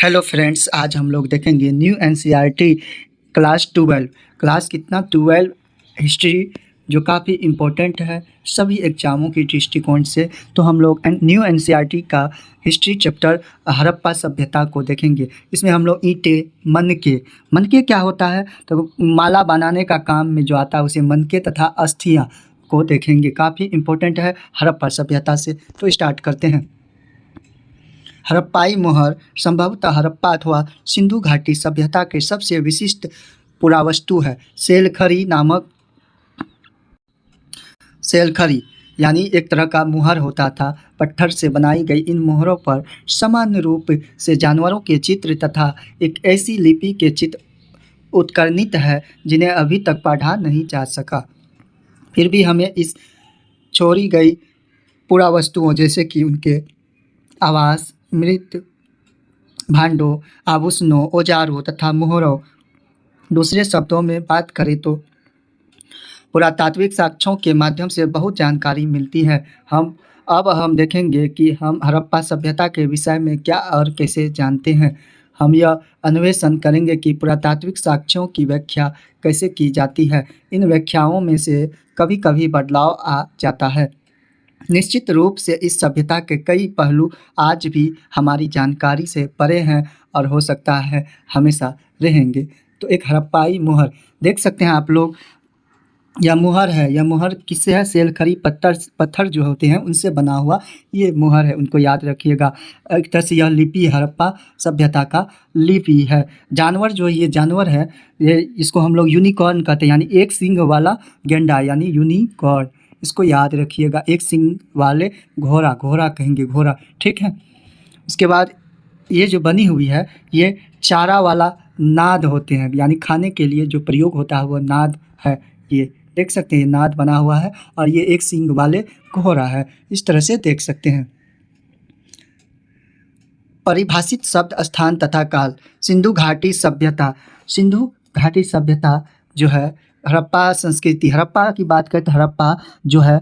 Hello friends, आज हम लोग देखेंगे न्यू एनसीईआरटी क्लास 12। क्लास कितना 12 हिस्ट्री, जो काफ़ी इम्पोर्टेंट है सभी एग्जामों की दृष्टिकोण से। तो हम लोग न्यू एनसीईआरटी का हिस्ट्री चैप्टर हड़प्पा सभ्यता को देखेंगे। इसमें हम लोग ईंटें, मनके क्या होता है, तो माला बनाने का काम में जो आता है उसे मनके तथा अस्थियाँ को देखेंगे। काफ़ी इम्पोर्टेंट है हड़प्पा सभ्यता से। तो स्टार्ट करते हैं। हड़प्पाई मोहर संभवतः हड़प्पा अथवा सिंधु घाटी सभ्यता के सबसे विशिष्ट पुरावस्तु है। सेलखरी यानी एक तरह का मुहर होता था। पत्थर से बनाई गई इन मुहरों पर सामान्य रूप से जानवरों के चित्र तथा एक ऐसी लिपि के चित्र उत्कीर्णित है जिन्हें अभी तक पढ़ा नहीं जा सका। फिर भी हमें इस छोड़ी गई पुरावस्तुओं जैसे कि उनके आवास, मृत भांडों, आभूषणों, औजारों तथा मोहरों, दूसरे शब्दों में बात करें तो पुरातात्विक साक्ष्यों के माध्यम से बहुत जानकारी मिलती है। हम देखेंगे कि हम हड़प्पा सभ्यता के विषय में क्या और कैसे जानते हैं। हम यह अन्वेषण करेंगे कि पुरातात्विक साक्ष्यों की व्याख्या कैसे की जाती है। इन व्याख्याओं में से कभी कभी बदलाव आ जाता है। निश्चित रूप से इस सभ्यता के कई पहलू आज भी हमारी जानकारी से परे हैं और हो सकता है हमेशा रहेंगे। तो एक हड़प्पाई मुहर देख सकते हैं आप लोग। यह मुहर है। यह मुहर किससे है? सेलखरी पत्थर जो होते हैं उनसे बना हुआ ये मुहर है, उनको याद रखिएगा। एक तरह से यह लिपि हड़प्पा सभ्यता का लिपि है। जानवर जो ये जानवर है, ये इसको हम लोग यूनिकॉर्न कहते हैं, यानी एक सींग वाला गेंडा यानी यूनिकॉर्न। इसको याद रखिएगा। एक सींग वाले घोड़ा कहेंगे, घोड़ा, ठीक है। उसके बाद ये जो बनी हुई है ये चारा वाला नाद होते हैं, यानी खाने के लिए जो प्रयोग होता है वो नाद है। ये देख सकते हैं, नाद बना हुआ है और ये एक सींग वाले घोड़ा है। इस तरह से देख सकते हैं। परिभाषित शब्द, स्थान तथा काल। सिंधु घाटी सभ्यता जो है, हड़प्पा संस्कृति, हड़प्पा की बात करें तो हड़प्पा जो है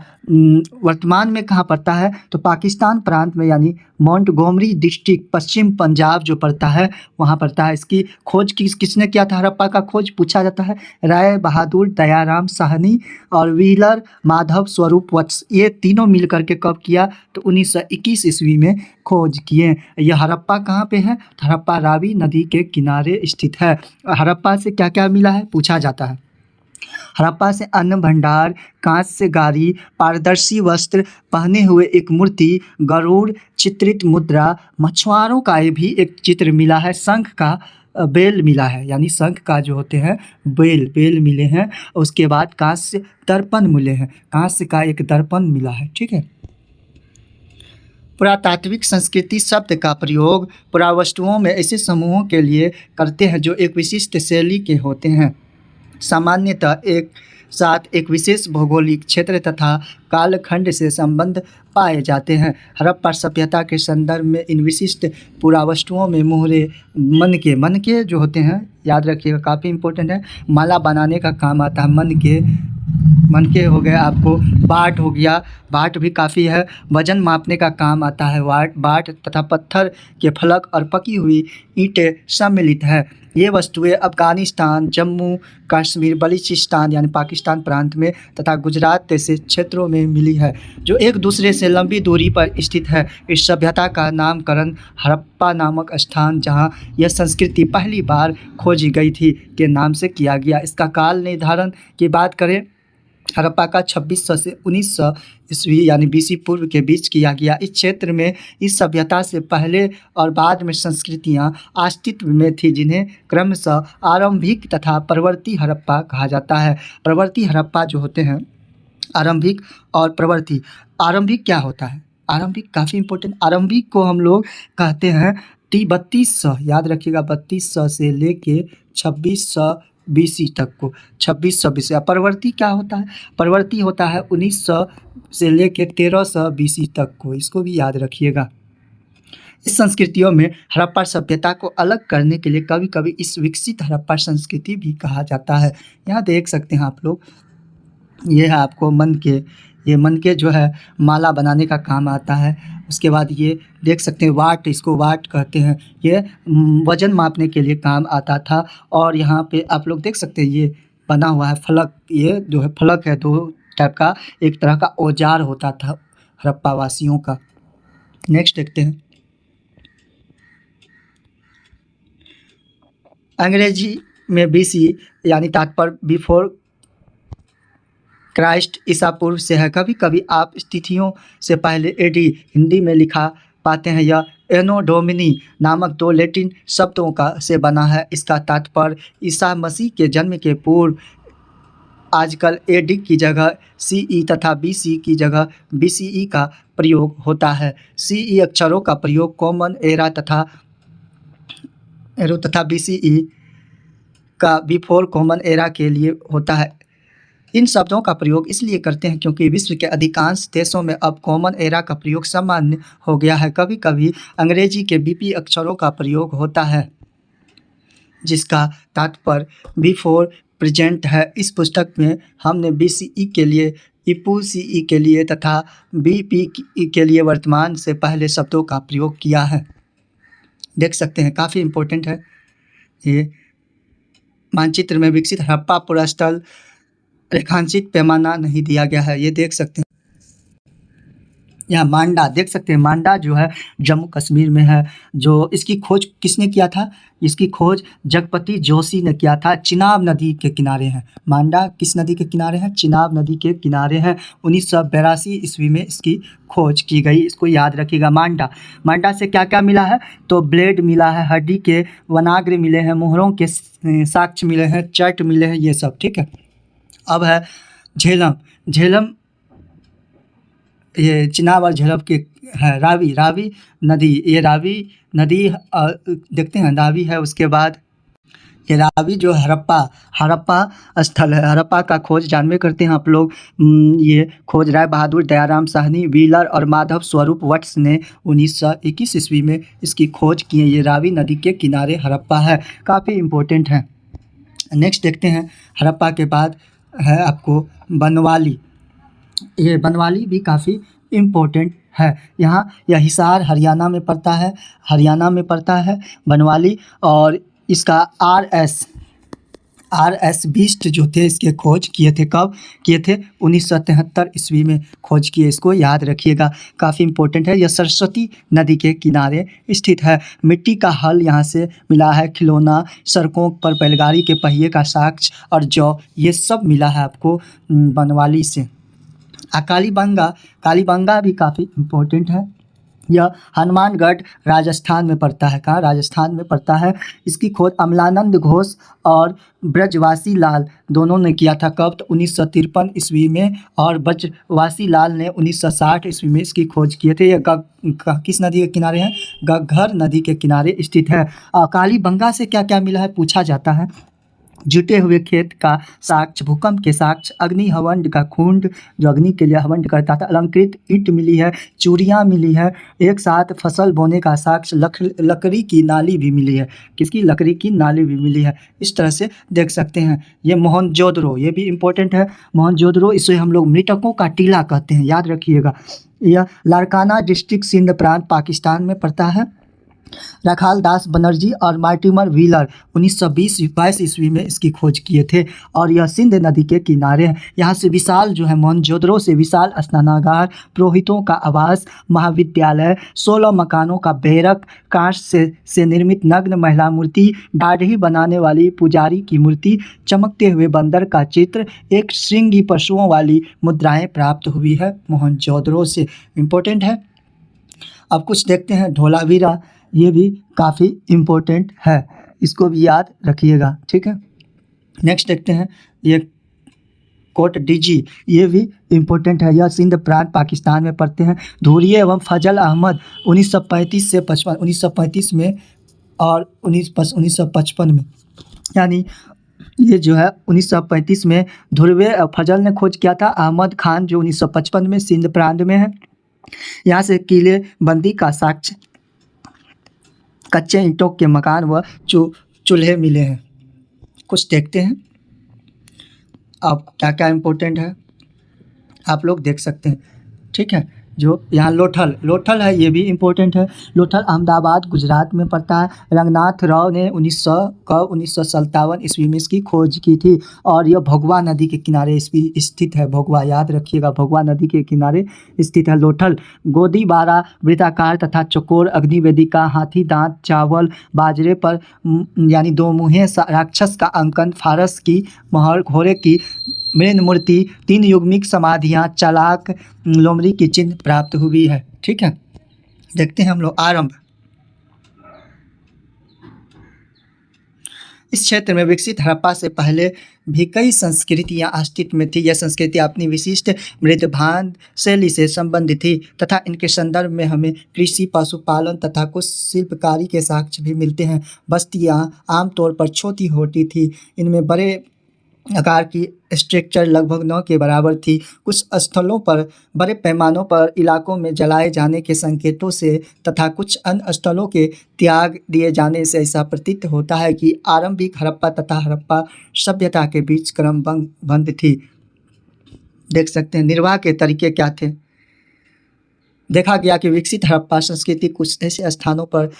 वर्तमान में कहाँ पड़ता है, तो पाकिस्तान प्रांत में, यानी मोंटगोमरी डिस्ट्रिक्ट, पश्चिम पंजाब जो पड़ता है वहाँ पड़ता है। इसकी खोज किसने किया था? हड़प्पा का खोज पूछा जाता है राय बहादुर, दयाराम साहनी और व्हीलर माधव स्वरूप वत्स, ये तीनों मिल करके कब किया, तो 1921 ईस्वी में खोज किए। यह हड़प्पा कहाँ पे है? तो हड़प्पा रावी नदी के किनारे स्थित है। हड़प्पा से क्या क्या मिला है पूछा जाता है। हड़प्पा से अन्न भंडार, कांस्य गारी, पारदर्शी वस्त्र पहने हुए एक मूर्ति, गरुड़ चित्रित मुद्रा, मछुआरों का भी एक चित्र मिला है, शंख का बेल मिला है, यानी शंख का जो होते हैं बेल मिले हैं। उसके बाद कांस्य दर्पण मिले हैं, कांस्य का एक दर्पण मिला है, ठीक है। पुरातात्विक संस्कृति शब्द का प्रयोग पुरावस्तुओं में ऐसे समूहों के लिए करते हैं जो एक विशिष्ट शैली के होते हैं, सामान्यतः एक साथ एक विशेष भौगोलिक क्षेत्र तथा कालखंड से संबंध पाए जाते हैं। हड़प्पा सभ्यता के संदर्भ में इन विशिष्ट पुरावस्तुओं में मोहरे, मनके जो होते हैं, याद रखिएगा, काफ़ी इंपॉर्टेंट है। माला बनाने का काम आता है मनके हो गए आपको। बाट हो गया, बाट भी काफ़ी है। वजन मापने का काम आता है बाट तथा पत्थर के फलक और पकी हुई ईंटें सम्मिलित है। ये वस्तुएं अफगानिस्तान, जम्मू कश्मीर, बलूचिस्तान यानी पाकिस्तान प्रांत में तथा गुजरात जैसे क्षेत्रों में मिली है, जो एक दूसरे से लंबी दूरी पर स्थित है। इस सभ्यता का नामकरण हड़प्पा नामक स्थान जहां यह संस्कृति पहली बार खोजी गई थी के नाम से किया गया। इसका काल निर्धारण की बात करें, हड़प्पा का 2600 से 1900 ईस्वी यानी बीसी पूर्व के बीच किया गया। इस क्षेत्र में इस सभ्यता से पहले और बाद में संस्कृतियां अस्तित्व में थी, जिन्हें क्रमशः आरंभिक तथा प्रवर्ती हड़प्पा कहा जाता है। प्रवर्ती हड़प्पा जो होते हैं, आरंभिक और प्रवर्ती। आरंभिक क्या होता है? आरंभिक काफ़ी इंपॉर्टेंट। आरंभिक को हम लोग कहते हैं 3200, याद रखिएगा, 3200 से लेके 2600 बीसी तक को, 2600 बीसी। प्रवर्ती क्या होता है? प्रवर्ती होता है 1900 से लेके 1300 बीसी तक को, इसको भी याद रखिएगा। इस संस्कृतियों में हड़प्पा सभ्यता को अलग करने के लिए कभी कभी इस विकसित हड़प्पा संस्कृति भी कहा जाता है। यहाँ देख सकते हैं आप लोग, ये है आपको मनके, ये मनके जो है माला बनाने का काम आता है। उसके बाद ये देख सकते हैं वाट, इसको वाट कहते हैं। ये वज़न मापने के लिए काम आता था। और यहाँ पे आप लोग देख सकते हैं ये बना हुआ है फलक। ये जो है फलक है, 2 टाइप का, एक तरह का औजार होता था हड़प्पा वासियों का। नेक्स्ट देखते हैं। अंग्रेजी में बीसी यानी तात्पर्य बिफोर क्राइस्ट ईसा पूर्व से है। कभी कभी आप तिथियों से पहले एडी हिंदी में लिखा पाते हैं। यह एनो डोमिनी नामक 2 लैटिन शब्दों का से बना है। इसका तात्पर्य ईसा मसीह के जन्म के पूर्व। आजकल एडी की जगह सीई तथा बीसी की जगह बीसीई का प्रयोग होता है। सीई अक्षरों का प्रयोग कॉमन एरा तथा बीसीई का बिफोर कॉमन एरा के लिए होता है। इन शब्दों का प्रयोग इसलिए करते हैं क्योंकि विश्व के अधिकांश देशों में अब कॉमन एरा का प्रयोग सामान्य हो गया है। कभी कभी अंग्रेजी के बीपी अक्षरों का प्रयोग होता है जिसका तात्पर्य बिफोर प्रेजेंट है। इस पुस्तक में हमने बीसीई के लिए, ईपू सीई के लिए तथा बीपी के लिए वर्तमान से पहले शब्दों का प्रयोग किया है। देख सकते हैं, काफ़ी इम्पोर्टेंट है। ये मानचित्र में विकसित हड़प्पा पुरास्थल रेखांकित पैमाना नहीं दिया गया है। ये देख सकते हैं। यहाँ मांडा देख सकते हैं। मांडा जो है जम्मू कश्मीर में है। जो इसकी खोज किसने किया था? इसकी खोज जगपति जोशी ने किया था। चिनाब नदी के किनारे है। मांडा किस नदी के किनारे है? चिनाब नदी के किनारे है। 1982 ईस्वी में इसकी खोज की गई। इसको याद रखिएगा। मांडा से क्या क्या मिला है? तो ब्लेड मिला है, हड्डी के वनाग्र मिले हैं, मोहरों के साक्ष्य मिले हैं, चट मिले हैं, ये सब ठीक है। अब है झेलम। ये चिनाब और झेलम के है। रावी नदी, ये रावी नदी देखते हैं, रावी है। उसके बाद ये रावी जो हड़प्पा स्थल है। हड़प्पा का खोज जानवे करते हैं आप लोग। ये खोज राय बहादुर, दयाराम साहनी, व्हीलर और माधव स्वरूप वट्स ने 1921 ईस्वी में इसकी खोज की है। ये रावी नदी के किनारे हड़प्पा है। काफ़ी इम्पोर्टेंट है। नेक्स्ट देखते हैं। हड़प्पा के बाद है आपको बनवाली। ये बनवाली भी काफ़ी इम्पोर्टेंट है। यहाँ यह हिसार हरियाणा में पड़ता है बनवाली। और इसका आर एस बिष्ट जो थे इसके खोज किए थे। कब किए थे? 1973 ईस्वी में खोज किए। इसको याद रखिएगा, काफ़ी इम्पोर्टेंट है। यह सरस्वती नदी के किनारे स्थित है। मिट्टी का हल यहाँ से मिला है, खिलौना, सड़कों पर बैलगाड़ी के पहिए का साक्ष्य और जौ, ये सब मिला है आपको बनवाली से। कालीबंगा भी काफ़ी इम्पोर्टेंट है। यह हनुमानगढ़ राजस्थान में पड़ता है। कहाँ? राजस्थान में पड़ता है। इसकी खोज अमलानंद घोष और ब्रजवासी लाल दोनों ने किया था। कब? तो 1953 ईस्वी में। और ब्रजवासी लाल ने 1960 ईस्वी में इसकी खोज किए थे। यह किस नदी के किनारे है? घग्गर नदी के किनारे स्थित है। कालीबंगा से क्या क्या मिला है पूछा जाता है। जुटे हुए खेत का साक्ष्य, भूकंप के साक्ष्य, अग्नि हवन का कुंड जो अग्नि के लिए हवन करता था, अलंकृत ईंट मिली है, चूड़ियाँ मिली है, एक साथ फसल बोने का साक्ष्य, लकड़ी की नाली भी मिली है। किसकी? लकड़ी की नाली भी मिली है। इस तरह से देख सकते हैं। ये मोहनजोदड़ो, ये भी इम्पोर्टेंट है। मोहनजोदड़ो, इसे हम लोग मृतकों का टीला कहते हैं, याद रखिएगा। यह लारकाना डिस्ट्रिक्ट सिंध प्रांत पाकिस्तान में पड़ता है। रखाल दास बनर्जी और मार्टिमर व्हीलर 1922 ईस्वी में इसकी खोज किए थे। और यह सिंध नदी के किनारे है। यहाँ से विशाल जो है मोहनजोदड़ो से विशाल स्नानागार, पुरोहितों का आवास, महाविद्यालय, 16 मकानों का बैरक, कांच से निर्मित नग्न महिला मूर्ति, दाढ़ी बनाने वाली पुजारी की मूर्ति, चमकते हुए बंदर का चित्र, एक श्रृंगी पशुओं वाली मुद्राएं प्राप्त हुई है मोहनजोदड़ो से। इम्पोर्टेंट है। अब कुछ देखते हैं। धोलावीरा, ये भी काफ़ी इम्पोर्टेंट है, इसको भी याद रखिएगा, ठीक है। नेक्स्ट देखते हैं। ये कोट डीजी, ये भी इम्पोर्टेंट है। यह सिंध प्रांत पाकिस्तान में पड़ते हैं। धुरिये एवं फजल अहमद 1935 से 55, 1935 में और 1955 में, यानी ये जो है 1935 में धुर्वे फजल ने खोज किया था। अहमद खान जो 1955 में सिंध प्रांत में है। यहाँ से किले बंदी का साक्ष्य, कच्चे ईंटों के मकान व चूल्हे मिले हैं। कुछ देखते हैं अब क्या क्या इम्पोर्टेंट है, आप लोग देख सकते हैं, ठीक है। जो यहाँ लोथल लोथल है, ये भी इम्पोर्टेंट है। लोथल अहमदाबाद गुजरात में पड़ता है। रंगनाथ राव ने 1957 ईस्वी में इसकी खोज की थी और यह भोगवा नदी के किनारे स्थित है। भोगवा याद रखिएगा, भोगवा नदी के किनारे स्थित है लोथल। गोदीबारा वृत्ताकार तथा चौकोर अग्निवेदिका, हाथी दांत, चावल, बाजरे पर यानी दो मुँहे राक्षस का अंकन, फारस की मोहर, घोड़े की मृण मूर्ति, 3 युग्मिक समाधियाँ, चालाक लोमड़ी की चिन्ह प्राप्त हुई है। ठीक है, देखते हैं हम लोग आरंभ। इस क्षेत्र में विकसित हड़प्पा से पहले भी कई संस्कृतियां अस्तित्व में थी। यह संस्कृति अपनी विशिष्ट मृदभान शैली से संबंधित थी तथा इनके संदर्भ में हमें कृषि, पशुपालन तथा कुछ शिल्पकारी के साक्ष्य भी मिलते हैं। बस्तियां आमतौर पर छोटी होती थी, इनमें बड़े आकार की स्ट्रक्चर लगभग 9 के बराबर थी। कुछ स्थलों पर बड़े पैमानों पर इलाकों में जलाए जाने के संकेतों से तथा कुछ अन्य स्थलों के त्याग दिए जाने से ऐसा प्रतीत होता है कि आरंभिक हड़प्पा तथा हड़प्पा सभ्यता के बीच क्रमबद्ध थी। देख सकते हैं निर्वाह के तरीके क्या थे। देखा गया कि विकसित हड़प्पा संस्कृति कुछ ऐसे स्थानों पर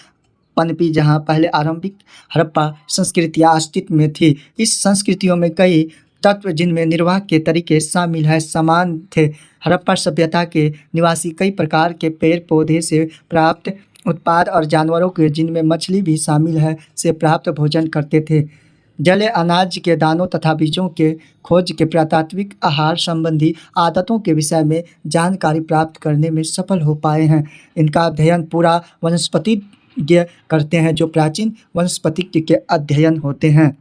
पनपी जहाँ पहले आरंभिक हड़प्पा संस्कृतियाँ अस्तित्व में थी। इस संस्कृतियों में कई तत्व जिनमें निर्वाह के तरीके शामिल हैं समान थे। हड़प्पा सभ्यता के निवासी कई प्रकार के पेड़ पौधे से प्राप्त उत्पाद और जानवरों के, जिनमें मछली भी शामिल है, से प्राप्त भोजन करते थे। जले अनाज के दानों तथा बीजों के खोज के पुरातात्विक आहार संबंधी आदतों के विषय में जानकारी प्राप्त करने में सफल हो पाए हैं। इनका अध्ययन पूरा वनस्पति करते हैं, जो प्राचीन वनस्पतिक के अध्ययन होते हैं।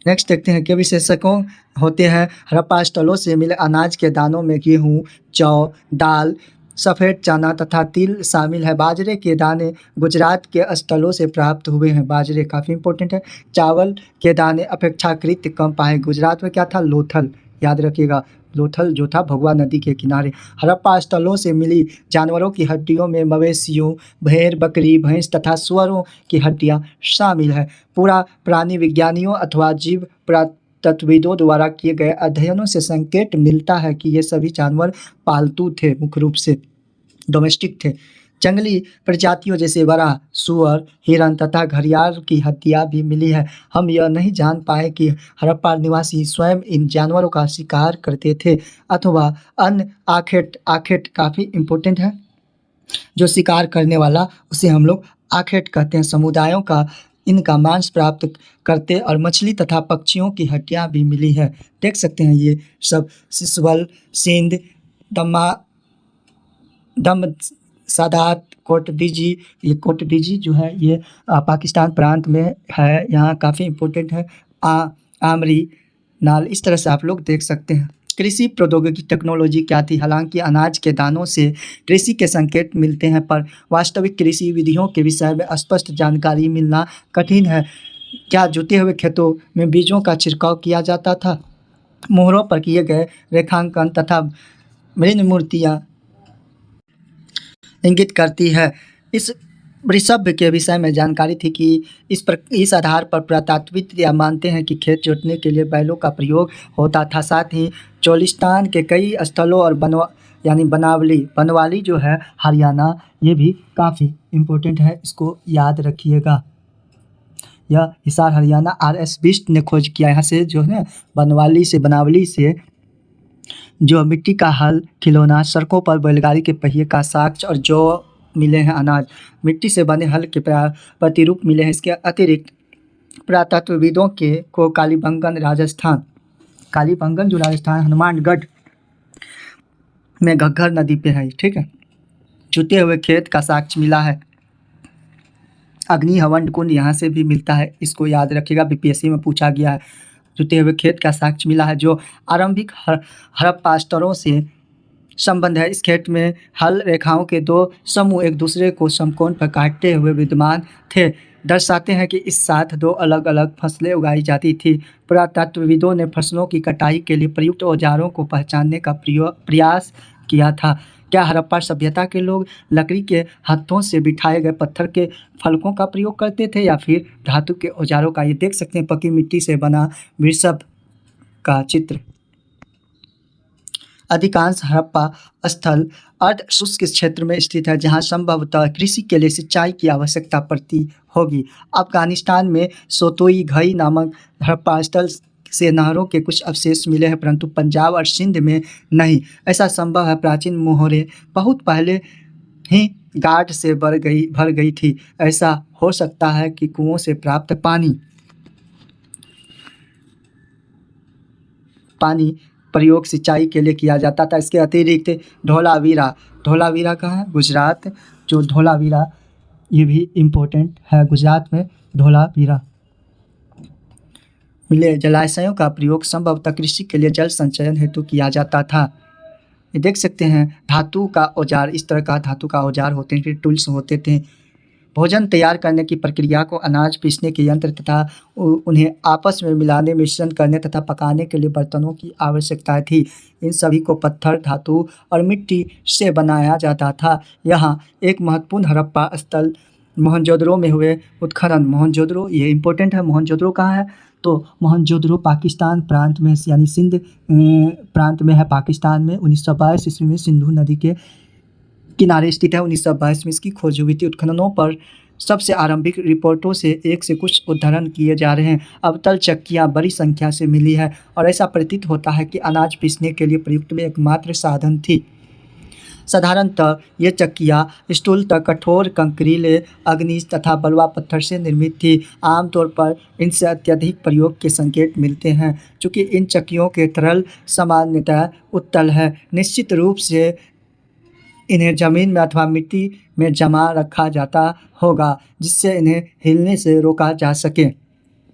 नेक्स्ट देखते हैं कि विशेषज्ञों होते हैं। हड़प्पा स्थलों से मिले अनाज के दानों में गेहूँ, जौ, दाल, सफ़ेद चना तथा तिल शामिल है। बाजरे के दाने गुजरात के स्थलों से प्राप्त हुए हैं। बाजरे काफ़ी इंपॉर्टेंट है। चावल के दाने अपेक्षाकृत कम पाए। गुजरात में क्या था? लोथल, याद रखिएगा। लोथल जो था भगवा नदी के किनारे। हड़प्पा स्थलों से मिली जानवरों की हड्डियों में मवेशियों, भेड़, बकरी, भैंस तथा सुअरों की हड्डियां शामिल है। पूरा प्राणी विज्ञानियों अथवा जीव पुरातत्वविदों द्वारा किए गए अध्ययनों से संकेत मिलता है कि ये सभी जानवर पालतू थे, मुख्य रूप से डोमेस्टिक थे। जंगली प्रजातियों जैसे बरा, सुअर, हिरन तथा घड़ियाल की हड्डियां भी मिली है। हम यह नहीं जान पाए कि हड़प्पा निवासी स्वयं इन जानवरों का शिकार करते थे अथवा अन्य आखेट काफ़ी इम्पोर्टेंट है। जो शिकार करने वाला उसे हम लोग आखेट कहते हैं। समुदायों का इनका मांस प्राप्त करते और मछली तथा पक्षियों की हड्डियां भी मिली है। देख सकते हैं ये सब सिसवल, सिंध, दम सादात, कोटडीजी। ये कोटडीजी जो है ये पाकिस्तान प्रांत में है, यहाँ काफ़ी इम्पोर्टेंट है। आमरी नाल, इस तरह से आप लोग देख सकते हैं। कृषि प्रौद्योगिकी टेक्नोलॉजी क्या थी? हालांकि अनाज के दानों से कृषि के संकेत मिलते हैं, पर वास्तविक कृषि विधियों के विषय में स्पष्ट जानकारी मिलना कठिन है। क्या जुते हुए खेतों में बीजों का छिड़काव किया जाता था? मोहरों पर किए गए रेखांकन तथा मृण मूर्तियाँ इंगित करती है। इस वृषभ के विषय में जानकारी थी कि इस आधार पर पुरातत्वविद यह मानते हैं कि खेत जोतने के लिए बैलों का प्रयोग होता था। साथ ही चोलिस्तान के कई स्थलों और बनवाली जो है हरियाणा, ये भी काफ़ी इम्पोर्टेंट है, इसको याद रखिएगा। यह हिसार हरियाणा RS बिष्ट ने खोज किया। यहाँ से जो है बनावली से जो मिट्टी का हल, खिलौना, सड़कों पर बैलगाड़ी के पहिए का साक्ष्य और जो मिले हैं अनाज, मिट्टी से बने हल के प्रतिरूप मिले हैं। इसके अतिरिक्त पुरातत्वविदों को कालीबंगन जो राजस्थान हनुमानगढ़ में घग्गर नदी पे है, ठीक है, जुते हुए खेत का साक्ष्य मिला है। अग्नि हवन कुंड यहाँ से भी मिलता है, इसको याद रखिएगा, BPSC में पूछा गया है। जुते हुए खेत का साक्ष्य मिला है जो आरंभिक हड़प्पा स्तरों से संबंध है। इस खेत में हल रेखाओं के 2 समूह एक दूसरे को समकोण पर काटते हुए विद्यमान थे, दर्शाते हैं कि इस साथ 2 अलग अलग फसलें उगाई जाती थी। पुरातत्वविदों ने फसलों की कटाई के लिए प्रयुक्त औजारों को पहचानने का प्रयास किया था। क्या हड़प्पा सभ्यता के लोग लकड़ी के हाथों से बिठाए गए पत्थर के फलकों का प्रयोग करते थे या फिर धातु के औजारों का? ये देख सकते हैं पक्की मिट्टी से बना वृषभ का चित्र। अधिकांश हड़प्पा स्थल अर्ध शुष्क क्षेत्र में स्थित है जहां संभवतः कृषि के लिए सिंचाई की आवश्यकता पड़ती होगी। अफगानिस्तान में सोतोई घई नामक हड़प्पा स्थल से नहरों के कुछ अवशेष मिले हैं, परंतु पंजाब और सिंध में नहीं। ऐसा संभव है प्राचीन मोहरें बहुत पहले ही गाढ़ से भर गई थी। ऐसा हो सकता है कि कुओं से प्राप्त पानी प्रयोग सिंचाई के लिए किया जाता था। इसके अतिरिक्त धोलावीरा कहाँ है? गुजरात। जो धोलावीरा, ये भी इम्पोर्टेंट है, गुजरात में धोलावीरा मिले जलाशयों का प्रयोग संभवतः कृषि के लिए जल संचयन हेतु किया जाता था। ये देख सकते हैं धातु का औजार, इस तरह का धातु का औजार होते थे, टूल्स होते थे। भोजन तैयार करने की प्रक्रिया को अनाज पीसने के यंत्र तथा उन्हें आपस में मिलाने, मिश्रण करने तथा पकाने के लिए बर्तनों की आवश्यकता थी। इन सभी को पत्थर, धातु और मिट्टी से बनाया जाता था। यहाँ एक महत्वपूर्ण हड़प्पा स्थल मोहनजोदड़ो में हुए उत्खनन। मोहनजोदड़ो, ये इंपॉर्टेंट है। मोहनजोदड़ो कहाँ है? तो मोहनजोदड़ो पाकिस्तान प्रांत में, यानी सिंध प्रांत में है, पाकिस्तान में। 1922 ईस्वी में सिंधु नदी के किनारे स्थित है। 1922 में इसकी खोज हुई थी। उत्खननों पर सबसे आरंभिक रिपोर्टों से एक से कुछ उद्धरण किए जा रहे हैं। अवतल चक्कियाँ बड़ी संख्या से मिली है और ऐसा प्रतीत होता है कि अनाज पीसने के लिए प्रयुक्त में एकमात्र साधन थी। साधारणतः ये चक्कियाँ स्थूलतः कठोर कंकरीले, अग्निज तथा बलुआ पत्थर से निर्मित थी। आमतौर पर इनसे अत्यधिक प्रयोग के संकेत मिलते हैं। चूँकि इन चक्कियों के तरल सामान्यतः उत्तल है, निश्चित रूप से इन्हें जमीन में अथवा मिट्टी में जमा रखा जाता होगा जिससे इन्हें हिलने से रोका जा सके।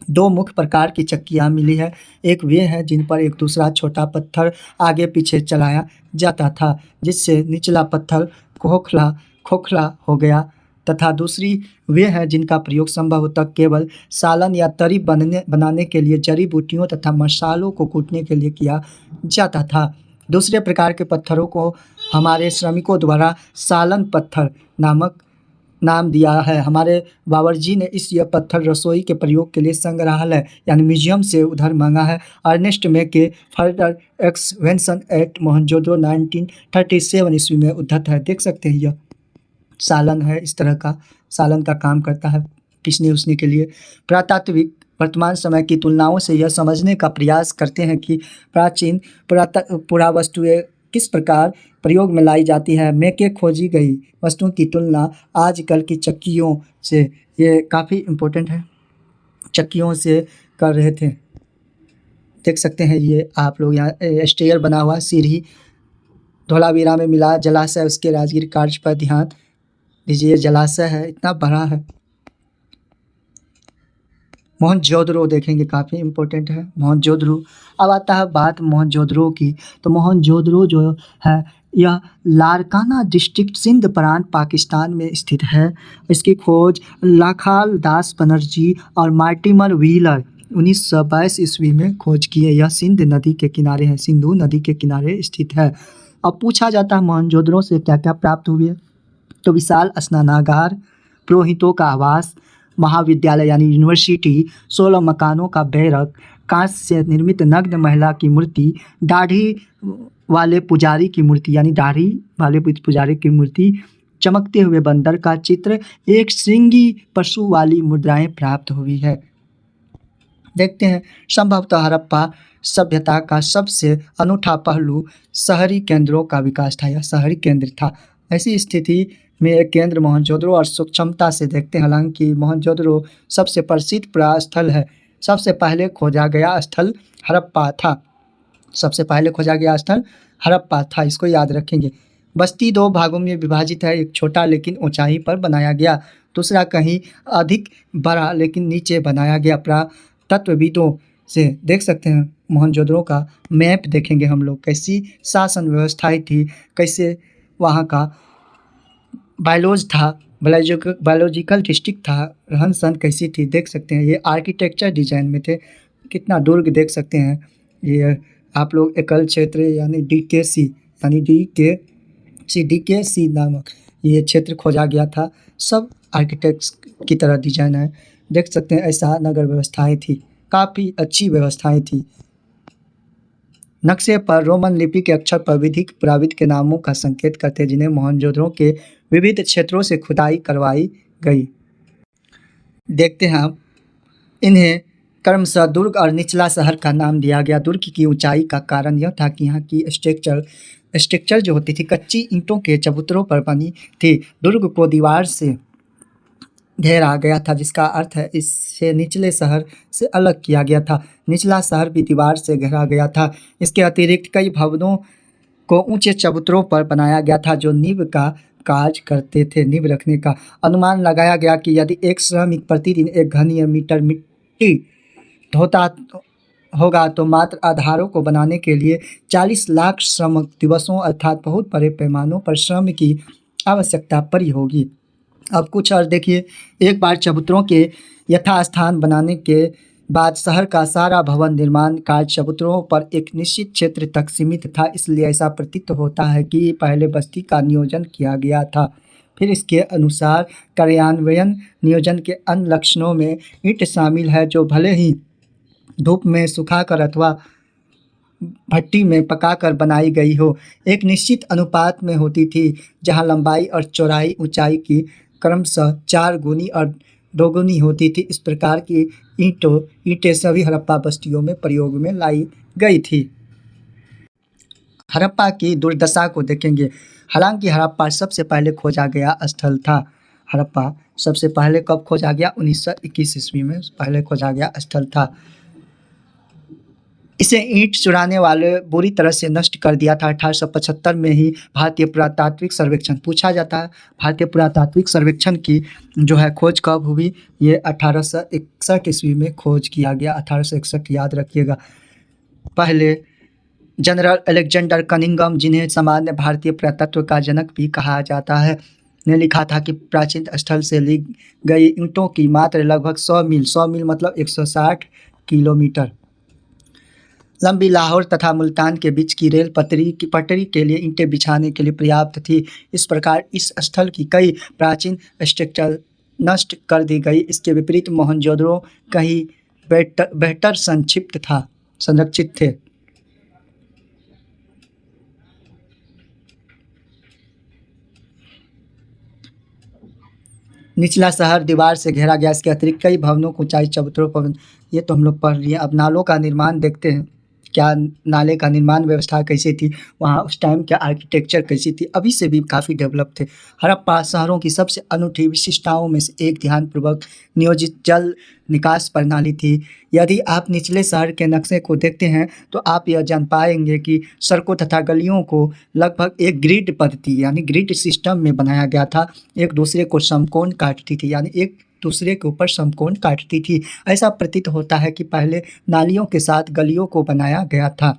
दो मुख्य प्रकार की चक्कियाँ मिली है। एक वे है जिन पर एक दूसरा छोटा पत्थर आगे पीछे चलाया जाता था जिससे निचला पत्थर खोखला हो गया, तथा दूसरी वे हैं जिनका प्रयोग संभवतः केवल सालन या तरी बनाने के लिए जड़ी बूटियों तथा मसालों को कूटने के लिए किया जाता था। दूसरे प्रकार के पत्थरों को हमारे श्रमिकों द्वारा सालन पत्थर नाम दिया है। हमारे बावर्ची ने यह पत्थर रसोई के प्रयोग के लिए संग्रहालय यानी म्यूजियम से उधार मांगा है। अर्नेस्ट मे के फर्दर एक्सवेंशन एट मोहनजोदड़ो 1937 ईस्वी में उद्धत है। देख सकते हैं यह सालन है, इस तरह का सालन का काम करता है पीसने उसने के लिए। पुरातात्विक वर्तमान समय की तुलनाओं से यह समझने का प्रयास करते हैं कि प्राचीन पुरावस्तुएं किस प्रकार प्रयोग में लाई जाती है। मेके खोजी गई वस्तुओं की तुलना आजकल की चक्कियों से, ये काफ़ी इम्पोर्टेंट है, चक्कियों से कर रहे थे। देख सकते हैं ये आप लोग यहाँ स्टेयर बना हुआ सीढ़ी धोलावीरा में मिला जलाशय, उसके राजगीर कार्य पर ध्यान दीजिए। जलाशय है, इतना बड़ा है। मोहनजोदड़ो देखेंगे, काफ़ी इम्पोर्टेंट है मोहनजोदड़ो। अब आता है बात मोहनजोदड़ो की। तो मोहनजोदड़ो जो है यह लारकाना डिस्ट्रिक्ट सिंध प्रांत पाकिस्तान में स्थित है। इसकी खोज लाखाल दास बनर्जी और मार्टिमर व्हीलर 1922 ईस्वी में खोज की है। यह सिंधु नदी के किनारे स्थित है। अब पूछा जाता है मोहनजोदड़ो से क्या क्या प्राप्त हुए, तो विशाल स्नानागार, पुरोहितों का आवास, महाविद्यालय यानी यूनिवर्सिटी, 16 मकानों का बैरक, कांच से निर्मित नग्न महिला की मूर्ति, दाढ़ी वाले पुजारी की मूर्ति, चमकते हुए बंदर का चित्र, एक श्रृंगी पशु वाली मुद्राएं प्राप्त हुई है। देखते हैं संभवतः हड़प्पा सभ्यता का सबसे अनूठा पहलू शहरी केंद्रों का विकास था। यह शहरी केंद्र था। ऐसी स्थिति में एक केंद्र मोहनजोदड़ो और सूक्ष्मता से देखते हैं। हालांकि मोहनजोदड़ो सबसे प्रसिद्ध पुरास्थल है। सबसे पहले खोजा गया स्थल हड़प्पा था। इसको याद रखेंगे। बस्ती दो भागों में विभाजित है। एक छोटा लेकिन ऊंचाई पर बनाया गया, दूसरा कहीं अधिक बड़ा लेकिन नीचे बनाया गया। पुरातत्वविदों से देख सकते हैं मोहनजोदड़ो का मैप देखेंगे हम लोग, कैसी शासन व्यवस्थाएं थी, कैसे वहाँ का बायोलॉज था, बायोलॉजिकल डिस्ट्रिक्ट था, रहन सहन कैसी थी देख सकते हैं। ये आर्किटेक्चर डिजाइन में थे। कितना दुर्ग देख सकते हैं। ये आप लोग एकल क्षेत्र यानी डीकेसी नामक ये क्षेत्र खोजा गया था। सब आर्किटेक्ट्स की तरह डिजाइन है, देख सकते हैं। ऐसा नगर व्यवस्थाएं थी, काफ़ी अच्छी व्यवस्थाएं थी। नक्शे पर रोमन लिपि के अक्षर पर विधिक पुरावित के नामों का संकेत करते, जिन्हें मोहनजोदड़ो के विविध क्षेत्रों से खुदाई करवाई गई। देखते हैं आप, इन्हें क्रमशः दुर्ग और निचला शहर का नाम दिया गया। दुर्ग की ऊंचाई का कारण यह था कि यहाँ की स्ट्रक्चर जो होती थी कच्ची ईंटों के चबूतरों पर बनी थी। दुर्ग को दीवार से घेरा गया था, जिसका अर्थ है इससे निचले शहर से अलग किया गया था। निचला शहर भी दीवार से घेरा गया था। इसके अतिरिक्त कई भवनों को ऊंचे चबूतरों पर बनाया गया था, जो नींव का काज करते थे। नींव रखने का अनुमान लगाया गया कि यदि एक श्रमिक प्रतिदिन 1 घन मीटर मिट्टी ढोता होगा तो मात्र आधारों को बनाने के लिए 40 लाख श्रम दिवसों अर्थात बहुत बड़े पैमानों पर श्रम की आवश्यकता पड़ी होगी। अब कुछ और देखिए, एक बार चबूतरों के यथास्थान बनाने के बाद शहर का सारा भवन निर्माण कार्य चबूतरों पर एक निश्चित क्षेत्र तक सीमित था, इसलिए ऐसा प्रतीत होता है कि पहले बस्ती का नियोजन किया गया था। फिर इसके अनुसार कार्यान्वयन नियोजन के अन्य लक्षणों में ईंट शामिल है, जो भले ही धूप में सुखाकर अथवा भट्टी में पकाकर बनाई गई हो, एक निश्चित अनुपात में होती थी, जहां लंबाई और चौड़ाई ऊंचाई की क्रमशः 4 गुनी और 2 गुनी होती थी। इस प्रकार की ईंटें सभी हड़प्पा बस्तियों में प्रयोग में लाई गई थी। हड़प्पा की दुर्दशा को देखेंगे। हालांकि हड़प्पा सबसे पहले खोजा गया स्थल था। हड़प्पा सबसे पहले कब खोजा गया? 1921 ईस्वी में पहले खोजा गया स्थल था। इसे ईंट चुराने वाले बुरी तरह से नष्ट कर दिया था। 1875 में ही भारतीय पुरातात्विक सर्वेक्षण पूछा जाता है। भारतीय पुरातात्विक सर्वेक्षण की जो है खोज कब हुई? ये 1861 ईस्वी में खोज किया गया। 1861 याद रखिएगा। पहले जनरल अलेक्जेंडर कनिंघम, जिन्हें सामान्य भारतीय पुरातत्व का जनक भी कहा जाता है, ने लिखा था कि प्राचीन स्थल से ली गई ईंटों की मात्रा लगभग 100 मील मतलब 160 किलोमीटर लंबी लाहौर तथा मुल्तान के बीच की रेल पटरी के लिए ईंटें बिछाने के लिए पर्याप्त थी। इस प्रकार इस स्थल की कई प्राचीन स्ट्रक्चर नष्ट कर दी गई। इसके विपरीत मोहनजोदड़ो कहीं बेहतर संरक्षित थे। निचला शहर दीवार से घेरा गया। इसके अतिरिक्त कई भवनों को ऊंचाई चबूतरों पर, ये तो हम लोग पढ़ लिए। अब नालों का निर्माण देखते हैं, क्या नाले का निर्माण व्यवस्था कैसी थी, वहाँ उस टाइम क्या आर्किटेक्चर कैसी थी। अभी से भी काफ़ी डेवलप थे। हड़प्पा शहरों की सबसे अनूठी विशिष्टताओं में से एक ध्यानपूर्वक नियोजित जल निकास प्रणाली थी। यदि आप निचले शहर के नक्शे को देखते हैं तो आप यह जान पाएंगे कि सड़कों तथा गलियों को लगभग एक ग्रिड पद्धति यानी ग्रिड सिस्टम में बनाया गया था। एक दूसरे को समकोण काटती थी, यानी एक दूसरे के ऊपर समकोण काटती थी। ऐसा प्रतीत होता है कि पहले नालियों के साथ गलियों को बनाया गया था,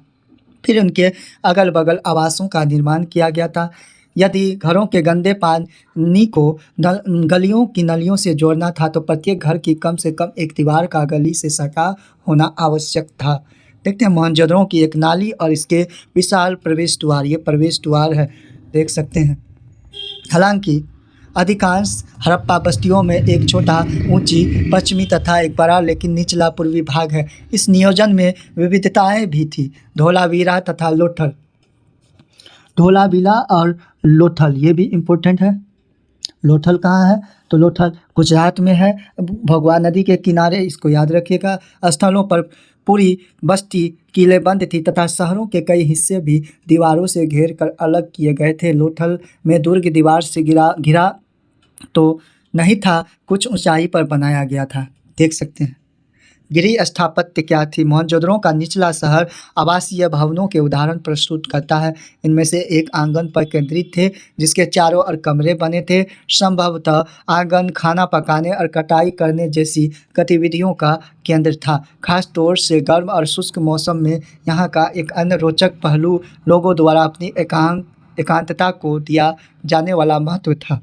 फिर उनके अगल बगल आवासों का निर्माण किया गया था। यदि घरों के गंदे पानी को गलियों की नलियों से जोड़ना था तो प्रत्येक घर की कम से कम एक दीवार का गली से सटा होना आवश्यक था। देखते हैं मोहनजोदड़ो की एक नाली और इसके विशाल प्रवेश द्वार। ये प्रवेश द्वार है, देख सकते हैं। हालांकि अधिकांश हड़प्पा बस्तियों में एक छोटा ऊंची पश्चिमी तथा एक बड़ा लेकिन निचला पूर्वी भाग है। इस नियोजन में विविधताएं भी थी। धोलावीरा तथा लोथल, धोलावीरा और लोथल ये भी इम्पोर्टेंट है। लोथल कहाँ है? तो लोथल गुजरात में है, भगवा नदी के किनारे। इसको याद रखिएगा। स्थलों पर पूरी बस्ती किलेबंद थी तथा शहरों के कई हिस्से भी दीवारों से घेर कर अलग किए गए थे। लोथल में दुर्ग दीवार से घिरा तो नहीं था, कुछ ऊंचाई पर बनाया गया था। देख सकते हैं। गृह स्थापत्य क्या थी? मोहनजोदड़ो का निचला शहर आवासीय भवनों के उदाहरण प्रस्तुत करता है। इनमें से एक आंगन पर केंद्रित थे, जिसके चारों ओर कमरे बने थे। संभवतः आंगन खाना पकाने और कटाई करने जैसी गतिविधियों का केंद्र था। खास तौर से गर्म और शुष्क मौसम में यहाँ का एक अन्य रोचक पहलू लोगों द्वारा अपनी एकांतता को दिया जाने वाला महत्व था।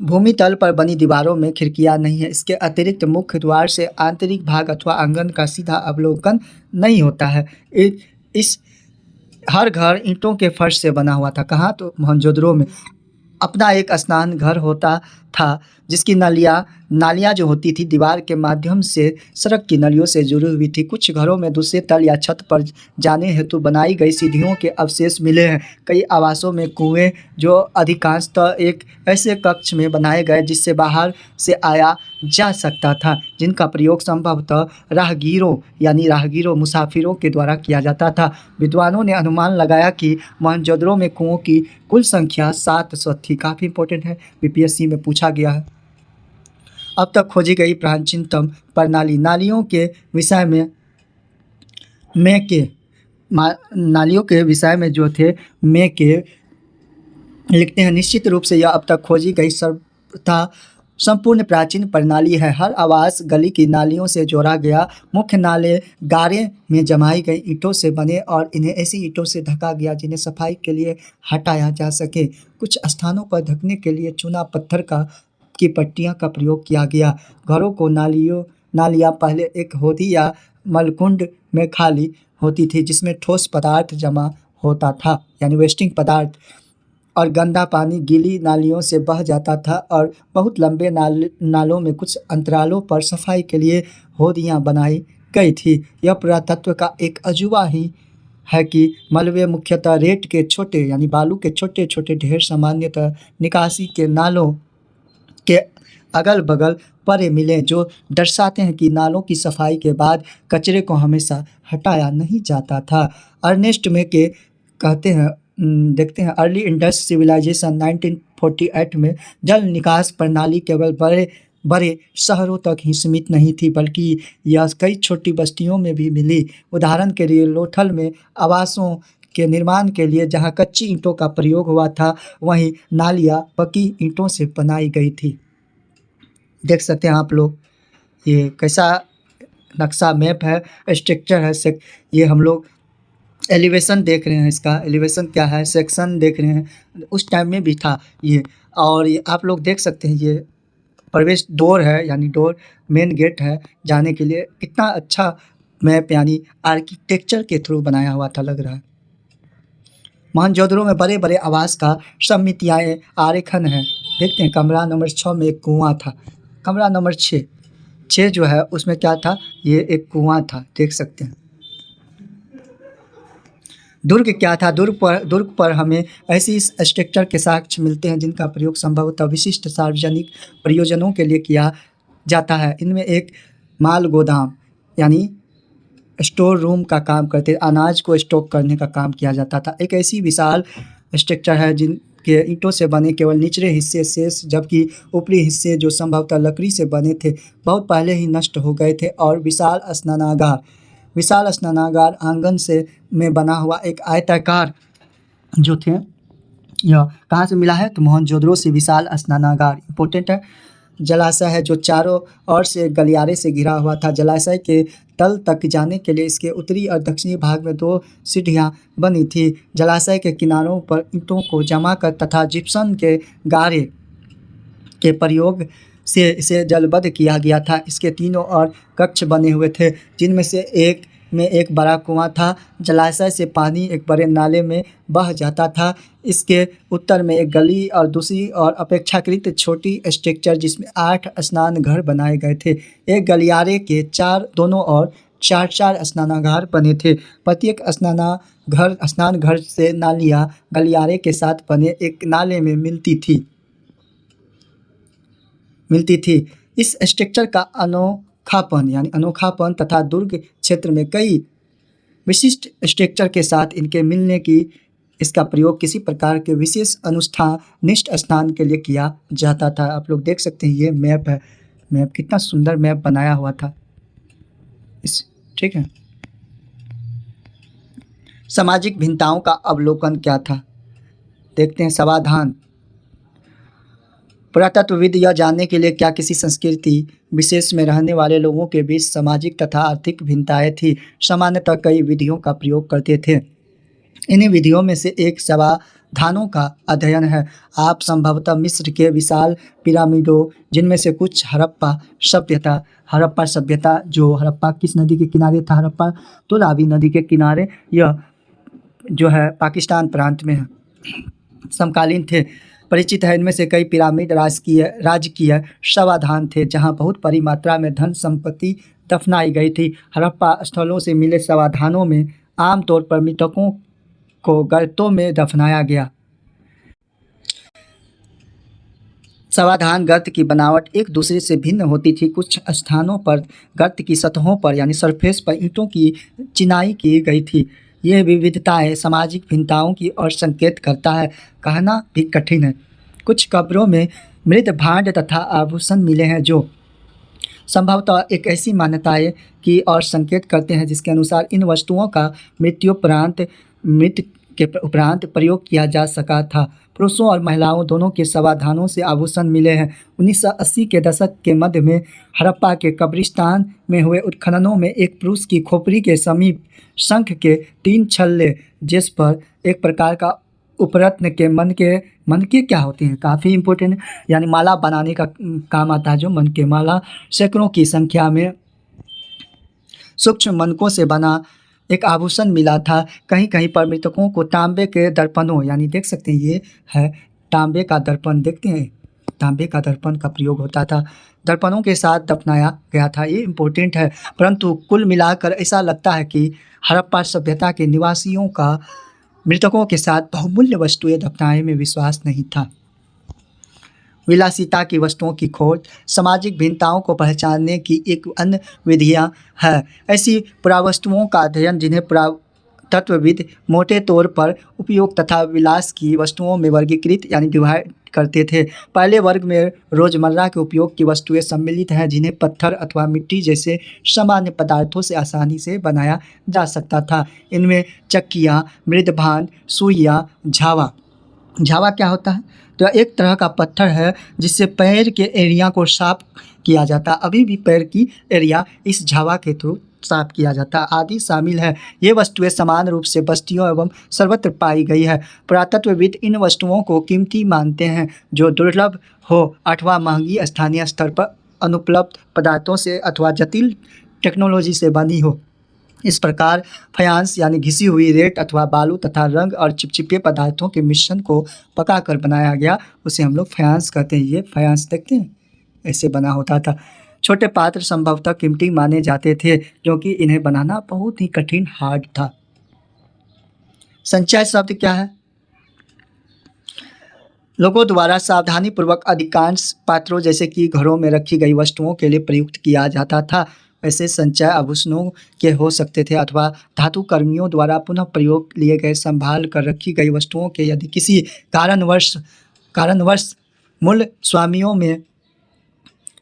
भूमि तल पर बनी दीवारों में खिड़कियां नहीं है। इसके अतिरिक्त मुख्य द्वार से आंतरिक भाग अथवा आंगन का सीधा अवलोकन नहीं होता है। इस हर घर ईंटों के फर्श से बना हुआ था। कहाँ? तो मोहनजोदड़ो में। अपना एक स्नान घर होता था, जिसकी नलियाँ नालियाँ जो होती थी दीवार के माध्यम से सड़क की नलियों से जुड़ी हुई थी। कुछ घरों में दूसरे तल या छत पर जाने हेतु बनाई गई सीढ़ियों के अवशेष मिले हैं। कई आवासों में कुएं जो अधिकांशतः एक ऐसे कक्ष में बनाए गए जिससे बाहर से आया जा सकता था, जिनका प्रयोग संभवतः राहगीरों मुसाफिरों के द्वारा किया जाता था। विद्वानों ने अनुमान लगाया कि मोहनजोदड़ो में कुओं की कुल संख्या 700 थी। काफ़ी इंपॉर्टेंट है, बीपीएससी में पूछा गया है। अब तक खोजी गई प्राचीनतम प्रणाली। नालियों के विषय में जो थे में के लिखते हैं, निश्चित रूप से यह अब तक खोजी गई सर्वथा संपूर्ण प्राचीन प्रणाली है। हर आवास गली की नालियों से जोड़ा गया। मुख्य नाले गारे में जमाई गई ईंटों से बने और इन्हें ऐसी ईंटों से ढका गया जिन्हें सफाई के लिए हटाया जा सके। कुछ स्थानों पर ढकने के लिए चूना पत्थर की पट्टियां का प्रयोग किया गया। घरों को नालियाँ पहले एक होदी या मलकुंड में खाली होती थी जिसमें ठोस पदार्थ जमा होता था, यानी वेस्टिंग पदार्थ, और गंदा पानी गीली नालियों से बह जाता था। और बहुत लंबे नालों में कुछ अंतरालों पर सफाई के लिए होदियाँ बनाई गई थी। यह पुरातत्व का एक अजूबा ही है कि मलबे मुख्यतः रेत के छोटे यानी बालू के छोटे छोटे ढेर सामान्यतः निकासी के नालों के अगल बगल पड़े मिले, जो दर्शाते हैं कि नालों की सफाई के बाद कचरे को हमेशा हटाया नहीं जाता था। अर्नेस्ट में के कहते हैं, देखते हैं, अर्ली इंडस सिविलाइजेशन 1948 में जल निकास प्रणाली केवल बड़े शहरों तक ही सीमित नहीं थी, बल्कि यह कई छोटी बस्तियों में भी मिली। उदाहरण के लिए लोथल में आवासों के निर्माण के लिए जहां कच्ची ईंटों का प्रयोग हुआ था, वहीं नालियाँ पक्की ईंटों से बनाई गई थी। देख सकते हैं आप लोग, ये कैसा नक्शा मैप है, स्ट्रक्चर है। ये हम लोग एलिवेशन देख रहे हैं, इसका एलिवेशन क्या है, सेक्शन देख रहे हैं, उस टाइम में भी था ये। और ये आप लोग देख सकते हैं, ये प्रवेश द्वार है, यानी डोर, मेन गेट है जाने के लिए। कितना अच्छा मैप यानी आर्किटेक्चर के थ्रू बनाया हुआ था, लग रहा है। मोहनजोदड़ो में बड़े बड़े आवास का समितियाँ आरेखन है। देखते हैं, कमरा नंबर 6 में एक कुआं था। कमरा नंबर 6 जो है उसमें क्या था, ये एक कुआं था, देख सकते हैं। दुर्ग क्या था, दुर्ग पर हमें ऐसी स्ट्रक्चर के साक्ष्य मिलते हैं जिनका प्रयोग संभवतः विशिष्ट सार्वजनिक प्रयोजनों के लिए किया जाता है। इनमें एक माल गोदाम यानी स्टोर रूम का काम करते, अनाज को स्टॉक करने का काम किया जाता था। एक ऐसी विशाल स्ट्रक्चर है जिनके ईंटों से बने केवल निचले हिस्से शेष, जबकि ऊपरी हिस्से जो संभवतः लकड़ी से बने थे बहुत पहले ही नष्ट हो गए थे। और विशाल स्नानागार आंगन से में बना हुआ एक आयताकार जो थे, यह कहाँ से मिला है, तो मोहनजोदड़ो से विशाल स्नानागार इंपॉर्टेंट है। जलाशय है जो चारों ओर से गलियारे से घिरा हुआ था। जलाशय के तल तक जाने के लिए इसके उत्तरी और दक्षिणी भाग में 2 सीढ़ियां बनी थी। जलाशय के किनारों पर ईंटों को जमा कर तथा जिप्सम के गारे के प्रयोग से इसे जलबद्ध किया गया था। इसके तीनों ओर कक्ष बने हुए थे, जिनमें से एक में एक बड़ा कुआं था। जलाशय से पानी एक बड़े नाले में बह जाता था। इसके उत्तर में एक गली और दूसरी ओर अपेक्षाकृत छोटी स्ट्रक्चर जिसमें 8 स्नान घर बनाए गए थे। एक गलियारे के दोनों ओर 4 स्नानागार बने थे। प्रत्येक स्नान घर से नालियाँ गलियारे के साथ बने एक नाले में मिलती थी। इस स्ट्रक्चर का अनोखापन तथा दुर्ग क्षेत्र में कई विशिष्ट स्ट्रक्चर के साथ इनके मिलने की इसका प्रयोग किसी प्रकार के विशेष अनुष्ठानिष्ठ स्नान के लिए किया जाता था। आप लोग देख सकते हैं, ये मैप है। मैप कितना सुंदर मैप बनाया हुआ था ठीक है। सामाजिक भिन्नताओं का अवलोकन क्या था, देखते हैं। समाधान, पुरातत्वविद यह जानने के लिए क्या किसी संस्कृति विशेष में रहने वाले लोगों के बीच सामाजिक तथा आर्थिक भिन्नताएं थी, सामान्यतः कई विधियों का प्रयोग करते थे। इन्हीं विधियों में से एक समाधानों का अध्ययन है। आप संभवतः मिस्र के विशाल पिरामिडों, जिनमें से कुछ हड़प्पा सभ्यता जो हड़प्पा किस नदी के किनारे था, हड़प्पा तो रावी नदी के किनारे, यह जो है पाकिस्तान प्रांत में है, समकालीन थे। परिचित है। इनमें से कई पिरामिड राजकीय शवाधान थे जहां बहुत बड़ी मात्रा में धन संपत्ति दफनाई गई थी। हड़प्पा स्थलों से मिले शवाधानों में आमतौर पर मृतकों को गर्तों में दफनाया गया। शवाधान गर्त की बनावट एक दूसरे से भिन्न होती थी। कुछ स्थानों पर गर्त की सतहों पर यानी सरफेस पर ईंटों की चिनाई की गई थी। यह विविधताएं सामाजिक भिन्नताओं की ओर संकेत करता है। कहना भी कठिन है। कुछ कब्रों में मृत भांड तथा आभूषण मिले हैं जो संभवतः एक ऐसी मान्यताएं की ओर संकेत करते हैं जिसके अनुसार इन वस्तुओं का मृत्यु के उपरांत प्रयोग किया जा सका था। पुरुषों और महिलाओं दोनों के शवाधानों से आभूषण मिले हैं। 1980 के दशक के मध्य में हड़प्पा के कब्रिस्तान में हुए उत्खननों में एक पुरुष की खोपड़ी के समीप शंख के 3 छल्ले, जिस पर एक प्रकार का उपरत्न के मनके क्या होते हैं, काफ़ी इम्पोर्टेंट, यानी माला बनाने का काम आता है जो मनके माला, सैकड़ों की संख्या में सूक्ष्म मनकों से बना एक आभूषण मिला था। कहीं कहीं पर मृतकों को तांबे के दर्पणों, यानी देख सकते हैं ये है तांबे का दर्पण, देखते हैं तांबे का दर्पण का प्रयोग होता था, दर्पणों के साथ दफनाया गया था। ये इम्पोर्टेंट है। परंतु कुल मिलाकर ऐसा लगता है कि हड़प्पा सभ्यता के निवासियों का मृतकों के साथ बहुमूल्य वस्तुएं दफनाने में विश्वास नहीं था। विलासिता की वस्तुओं की खोज सामाजिक भिन्नताओं को पहचानने की एक अन्य विधियाँ है। ऐसी पुरावस्तुओं का अध्ययन जिन्हें पुरातत्वविद मोटे तौर पर उपयोग तथा विलास की वस्तुओं में वर्गीकृत यानी डिवाइड करते थे। पहले वर्ग में रोजमर्रा के उपयोग की वस्तुएं सम्मिलित हैं जिन्हें पत्थर अथवा मिट्टी जैसे सामान्य पदार्थों से आसानी से बनाया जा सकता था। इनमें चक्कियाँ, मृदभांड, सुइयाँ, झावा क्या होता है? तो एक तरह का पत्थर है जिससे पैर के एरिया को साफ किया जाता। अभी भी पैर की एरिया इस झावा के थ्रू साफ किया जाता आदि शामिल है। ये वस्तुएं समान रूप से बस्तियों एवं सर्वत्र पाई गई है। पुरातत्वविद इन वस्तुओं को कीमती मानते हैं जो दुर्लभ हो अथवा महंगी स्थानीय स्तर पर अनुपलब्ध पदार्थों से अथवा जटिल टेक्नोलॉजी से बनी हो। इस प्रकार फयांस यानी घिसी हुई रेत अथवा बालू तथा रंग और चिपचिपे पदार्थों के मिश्रण को पकाकर बनाया गया, उसे हम लोग फयांस कहते हैं। ये फयांस देखते हैं ऐसे बना होता था। छोटे पात्र संभवतः कीमती माने जाते थे क्योंकि इन्हें बनाना बहुत ही कठिन हार्ड था। संचय शब्द क्या है? लोगों द्वारा सावधानीपूर्वक अधिकांश पात्रों जैसे कि घरों में रखी गई वस्तुओं के लिए प्रयुक्त किया जाता था। ऐसे संचय आभूषणों के हो सकते थे अथवा धातु कर्मियों द्वारा पुनः प्रयोग लिए गए संभाल कर रखी गई वस्तुओं के यदि किसी कारणवश मूल स्वामियों में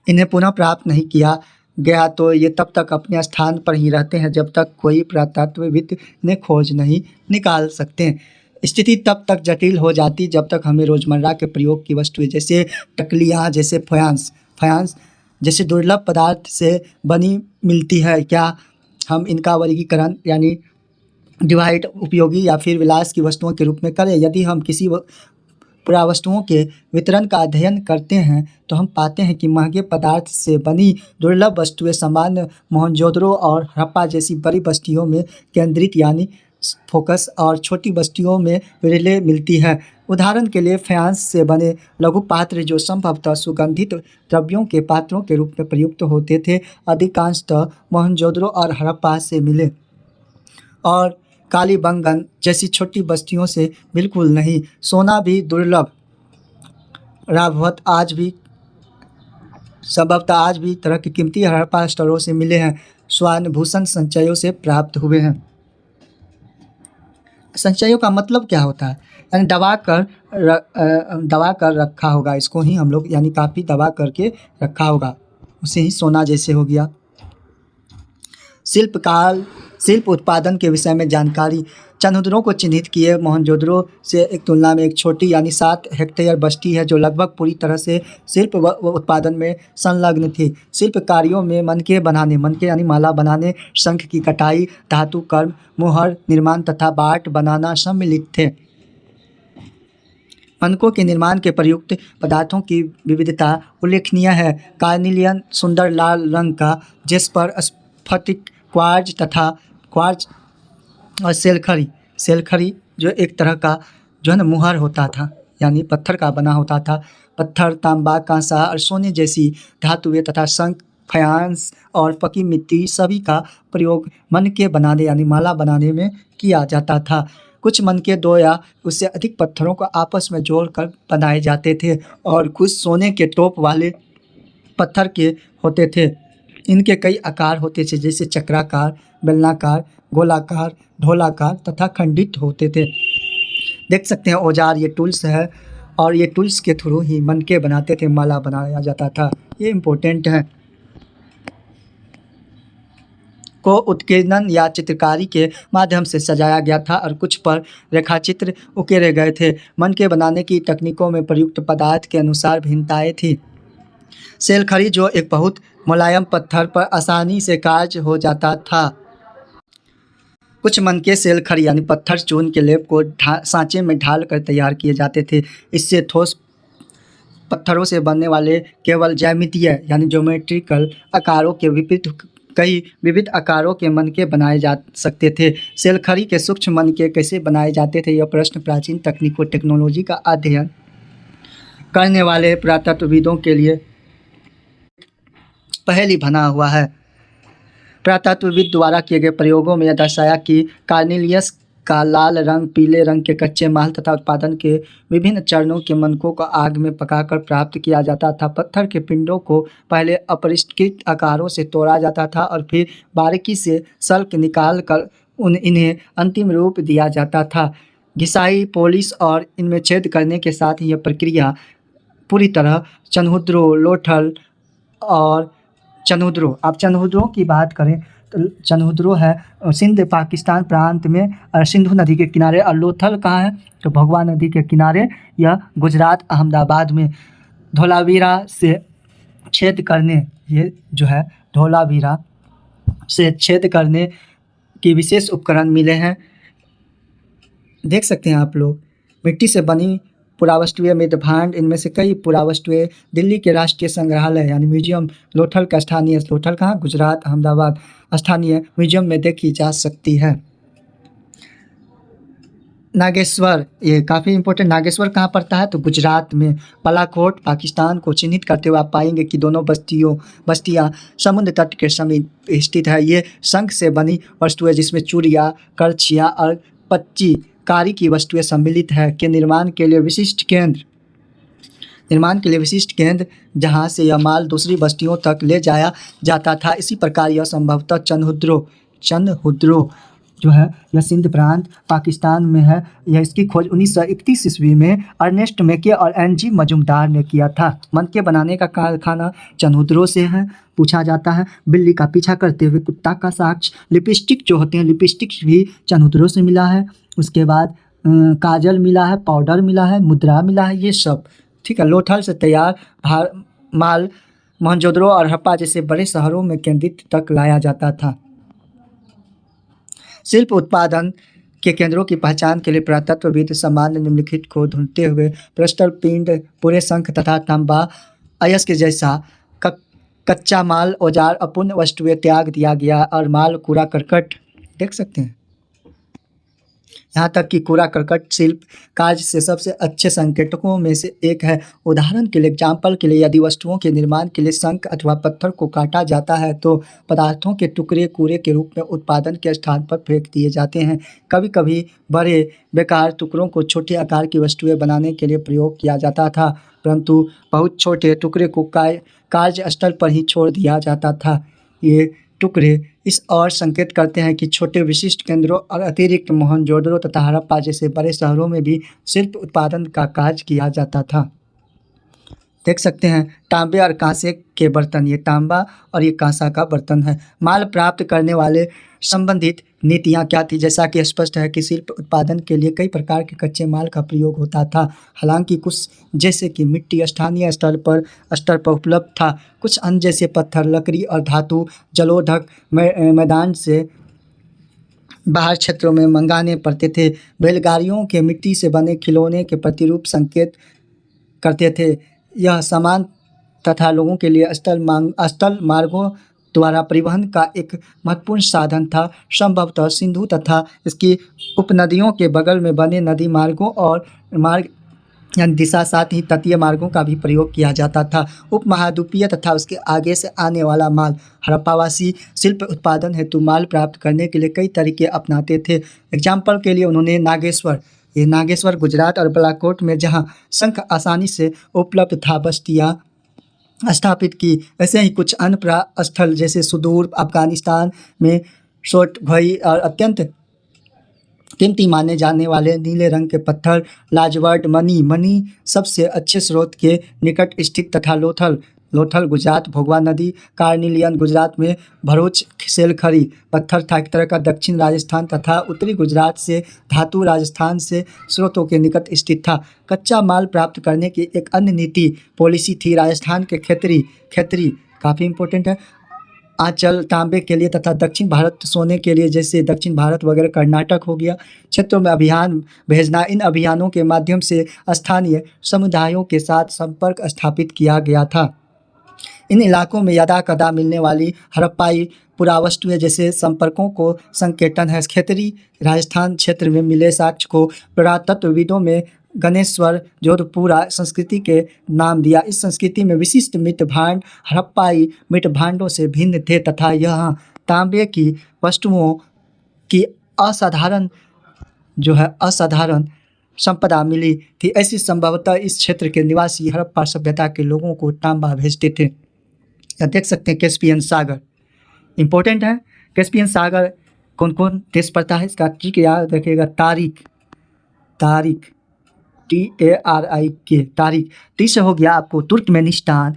इन्हें पुनः प्राप्त नहीं किया गया तो ये तब तक अपने स्थान पर ही रहते हैं जब तक कोई पुरातत्वविद इन्हें खोज नहीं निकाल सकते। स्थिति तब तक जटिल हो जाती जब तक हमें रोजमर्रा के प्रयोग की वस्तुएं जैसे टकलियाँ, जैसे फयांस जैसे दुर्लभ पदार्थ से बनी मिलती है। क्या हम इनका वर्गीकरण यानी डिवाइड उपयोगी या फिर विलास की वस्तुओं के रूप में करें? यदि हम किसी पुरावस्तुओं के वितरण का अध्ययन करते हैं तो हम पाते हैं कि महंगे पदार्थ से बनी दुर्लभ वस्तुएं सामान्य मोहनजोदड़ो और हड़प्पा जैसी बड़ी बस्तियों में केंद्रित यानी फोकस और छोटी बस्तियों में विरले मिलती है। उदाहरण के लिए फयांस से बने लघु पात्र जो संभवतः सुगंधित द्रव्यों के पात्रों के रूप में प्रयुक्त होते थे अधिकांशतः मोहनजोदड़ो और हड़प्पा से मिले और कालीबंगन जैसी छोटी बस्तियों से बिल्कुल नहीं। सोना भी दुर्लभ राभवत संभवतः आज भी तरह के कीमती हड़प्पा स्थलों से मिले हैं, स्वानभूषण संचयों से प्राप्त हुए हैं। संचयों का मतलब क्या होता है? यानी दबा कर रखा होगा, इसको ही हम लोग यानी काफ़ी दबा करके रखा होगा, उसे ही सोना जैसे हो गया। शिल्प उत्पादन के विषय में जानकारी। चंद्रों को चिन्हित किए मोहनजोदड़ो से एक तुलना में एक छोटी यानी 7 हेक्टेयर बस्ती है जो लगभग पूरी तरह से शिल्प उत्पादन में संलग्न थी। शिल्प कार्यों में मनके यानी माला बनाने, शंख की कटाई, धातु कर्म, मुहर निर्माण तथा बाट बनाना सम्मिलित थे। मनकों के निर्माण के प्रयुक्त पदार्थों की विविधता उल्लेखनीय है। कार्निलियन सुंदर लाल रंग का, जिस पर स्फटिक, क्वार्ज और सेलखरी जो एक तरह का जो है ना मुहर होता था, यानी पत्थर का बना होता था। पत्थर, तांबा, कांसा और सोने जैसी धातुएं तथा शंख, फायांस और पकी मिट्टी सभी का प्रयोग मनके बनाने यानी माला बनाने में किया जाता था। कुछ मनके 2 या उससे अधिक पत्थरों को आपस में जोड़कर बनाए जाते थे और कुछ सोने के टोप वाले पत्थर के होते थे। इनके कई आकार होते थे, जैसे चक्राकार, बेलनाकार, गोलाकार, ढोलाकार तथा खंडित होते थे। देख सकते हैं औजार, ये टूल्स है और ये टूल्स के थ्रू ही मनके बनाते थे, माला बनाया जाता था। ये इम्पोर्टेंट है। को उत्कीर्णन या चित्रकारी के माध्यम से सजाया गया था और कुछ पर रेखाचित्र उकेरे गए थे। मनके बनाने की तकनीकों में प्रयुक्त पदार्थ के अनुसार भिन्नताएं थी। सेलखड़ी, जो एक बहुत मुलायम पत्थर पर आसानी से कार्य हो जाता था। कुछ मनके सेलखड़ी यानी पत्थर चून के लेप को सांचे में ढाल कर तैयार किए जाते थे। इससे ठोस पत्थरों से बनने वाले केवल ज्यामितीय यानी ज्योमेट्रिकल आकारों के कई विविध आकारों के मनके बनाए जा सकते थे। सेलखड़ी के सूक्ष्म मनके कैसे बनाए जाते थे, यह प्रश्न प्राचीन तकनीकों टेक्नोलॉजी का अध्ययन करने वाले पुरातत्वविदों के लिए पहेली बना हुआ है। पुरातत्वविद द्वारा किए गए प्रयोगों में यह दर्शाया कि कार्नेलियस का लाल रंग, पीले रंग के कच्चे माल तथा उत्पादन के विभिन्न चरणों के मनकों को आग में पकाकर प्राप्त किया जाता था। पत्थर के पिंडों को पहले अपरिष्कृत आकारों से तोड़ा जाता था और फिर बारीकी से सल्क निकाल कर इन्हें अंतिम रूप दिया जाता था। घिसाई, पॉलिश और इनमें छेद करने के साथ ही यह प्रक्रिया पूरी तरह चनहुद्रो, लोथल और चनहुद्रो, आप चनहुद्रों की बात करें तो चनहुद्रो है सिंध पाकिस्तान प्रांत में सिंधु नदी के किनारे, और लोथल कहाँ है तो भगवा नदी के किनारे, यह गुजरात अहमदाबाद में। धोलावीरा से छेद करने, ये जो है धोलावीरा से छेद करने के विशेष उपकरण मिले हैं। देख सकते हैं आप लोग, मिट्टी से बनी पुरावस्तुएं मृत भांड, इनमें से कई पुरावस्तुएं दिल्ली के राष्ट्रीय संग्रहालय यानी म्यूजियम लोथल का स्थानीय, लोथल कहाँ, गुजरात अहमदाबाद, स्थानीय म्यूजियम में देखी जा सकती है। नागेश्वर, ये काफ़ी इंपॉर्टेंट, नागेश्वर कहाँ पड़ता है तो गुजरात में। बालाकोट, पाकिस्तान को चिन्हित करते हुए आप पाएंगे कि दोनों बस्तियाँ समुद्र तट के समीप स्थित है। ये शंख से बनी वस्तुएं जिसमें चूड़ियाँ, करछियाँ और पच्ची कारी की वस्तुएं सम्मिलित है के निर्माण के लिए विशिष्ट केंद्र जहां से यह माल दूसरी बस्तियों तक ले जाया जाता था। इसी प्रकार यह संभवतः चनहुद्रो जो है यह सिंध प्रांत पाकिस्तान में है। यह इसकी खोज 1931 ईस्वी में अर्नेस्ट मेके और एनजी मजुमदार ने किया था। मनके बनाने का कारखाना चनहुद्रो से है। पूछा जाता है बिल्ली का पीछा करते हुए कुत्ता का साक्ष्य। लिपस्टिक जो होते हैं, लिपस्टिक भी चनहुद्रो से मिला है। उसके बाद काजल मिला है, पाउडर मिला है, मुद्रा मिला है, ये सब ठीक है। लोथल से तैयार माल मोहनजोदड़ो और हड़प्पा जैसे बड़े शहरों में केंद्रित तक लाया जाता था। शिल्प उत्पादन के केंद्रों की पहचान के लिए पुरातत्वविद सामान्य निम्नलिखित को ढूंढते हुए प्रस्तर पिंड, पूरे शंख तथा तांबा अयस्क जैसा कच्चा माल, औजार, अपूर्ण वस्तुएं त्याग दिया गया और माल कूड़ा करकट, देख सकते हैं यहाँ तक कि कूड़ा करकट शिल्प कार्य से सबसे अच्छे संकेतकों में से एक है। उदाहरण के लिए, एग्जाम्पल के लिए, यदि वस्तुओं के निर्माण के लिए शंख अथवा पत्थर को काटा जाता है तो पदार्थों के टुकड़े कूड़े के रूप में उत्पादन के स्थान पर फेंक दिए जाते हैं। कभी कभी बड़े बेकार टुकड़ों को छोटे आकार की वस्तुएं बनाने के लिए प्रयोग किया जाता था, परंतु बहुत छोटे टुकड़े को कार्यस्थल पर ही छोड़ दिया जाता था। ये टुकड़े इस और संकेत करते हैं कि छोटे विशिष्ट केंद्रों और अतिरिक्त मोहनजोदड़ो तथा हड़प्पा जैसे बड़े शहरों में भी शिल्प उत्पादन का कार्य किया जाता था। देख सकते हैं तांबे और कांसे के बर्तन, ये तांबा और ये कांसा का बर्तन है। माल प्राप्त करने वाले संबंधित नीतियाँ क्या थी, जैसा कि स्पष्ट है कि शिल्प उत्पादन के लिए कई प्रकार के कच्चे माल का प्रयोग होता था। हालांकि कुछ जैसे कि मिट्टी स्थानीय स्तर पर उपलब्ध था, कुछ अन्य जैसे पत्थर, लकड़ी और धातु जलोढ़क मैदान से बाहर क्षेत्रों में मंगाने पड़ते थे। बैलगाड़ियों के मिट्टी से बने खिलौने के प्रतिरूप संकेत करते थे। यह सामान तथा लोगों के लिए स्थल मार्गों द्वारा परिवहन का एक महत्वपूर्ण साधन था। संभवतः सिंधु तथा इसकी उपनदियों के बगल में बने नदी मार्गों और मार्ग यानी दिशा, साथ ही तटीय मार्गों का भी प्रयोग किया जाता था। उपमहाद्वीपीय तथा उसके आगे से आने वाला माल, हड़प्पावासी शिल्प उत्पादन हेतु माल प्राप्त करने के लिए कई तरीके अपनाते थे। एग्जाम्पल के लिए उन्होंने नागेश्वर, ये नागेश्वर गुजरात और बालाकोट में जहाँ शंख आसानी से उपलब्ध था, बस्तियाँ स्थापित की। ऐसे ही कुछ अन्य स्थल जैसे सुदूर अफगानिस्तान में शोट भई और अत्यंत कीमती माने जाने वाले नीले रंग के पत्थर, लाजवर्ड मणि सबसे अच्छे स्रोत के निकट स्थित तथा लोथल गुजरात भोगवा नदी, कार्निलियन गुजरात में भरूच सेलखरी पत्थर था। एक तरह का दक्षिण राजस्थान तथा उत्तरी गुजरात से धातु राजस्थान से स्रोतों के निकट स्थित था। कच्चा माल प्राप्त करने की एक अन्य नीति पॉलिसी थी। राजस्थान के खेतरी काफ़ी इंपॉर्टेंट है, आंचल तांबे के लिए तथा दक्षिण भारत सोने के लिए, जैसे दक्षिण भारत वगैरह कर्नाटक हो गया, क्षेत्रों में अभियान भेजना। इन अभियानों के माध्यम से स्थानीय समुदायों के साथ संपर्क स्थापित किया गया था। इन इलाकों में यदा कदा मिलने वाली हड़प्पाई पुरावस्तुएं जैसे संपर्कों को संकेतन है। खेतरी राजस्थान क्षेत्र में मिले साक्ष्य को पुरातत्वविदों में गणेश्वर जोधपुरा संस्कृति के नाम दिया। इस संस्कृति में विशिष्ट मृत भांड हड़प्पाई मृत भांडों से भिन्न थे तथा यहाँ तांबे की वस्तुओं की असाधारण संपदा मिली थी। ऐसी संभवतः इस क्षेत्र के निवासी हड़प्पा सभ्यता के लोगों को तांबा भेजते थे। या देख सकते हैं कैस्पियन सागर इम्पोर्टेंट है। कैस्पियन सागर कौन कौन देश पड़ता है, इसका ठीक याद रखिएगा। तारिक TARIK तारिक। टी से हो गया आपको तुर्कमेनिस्तान,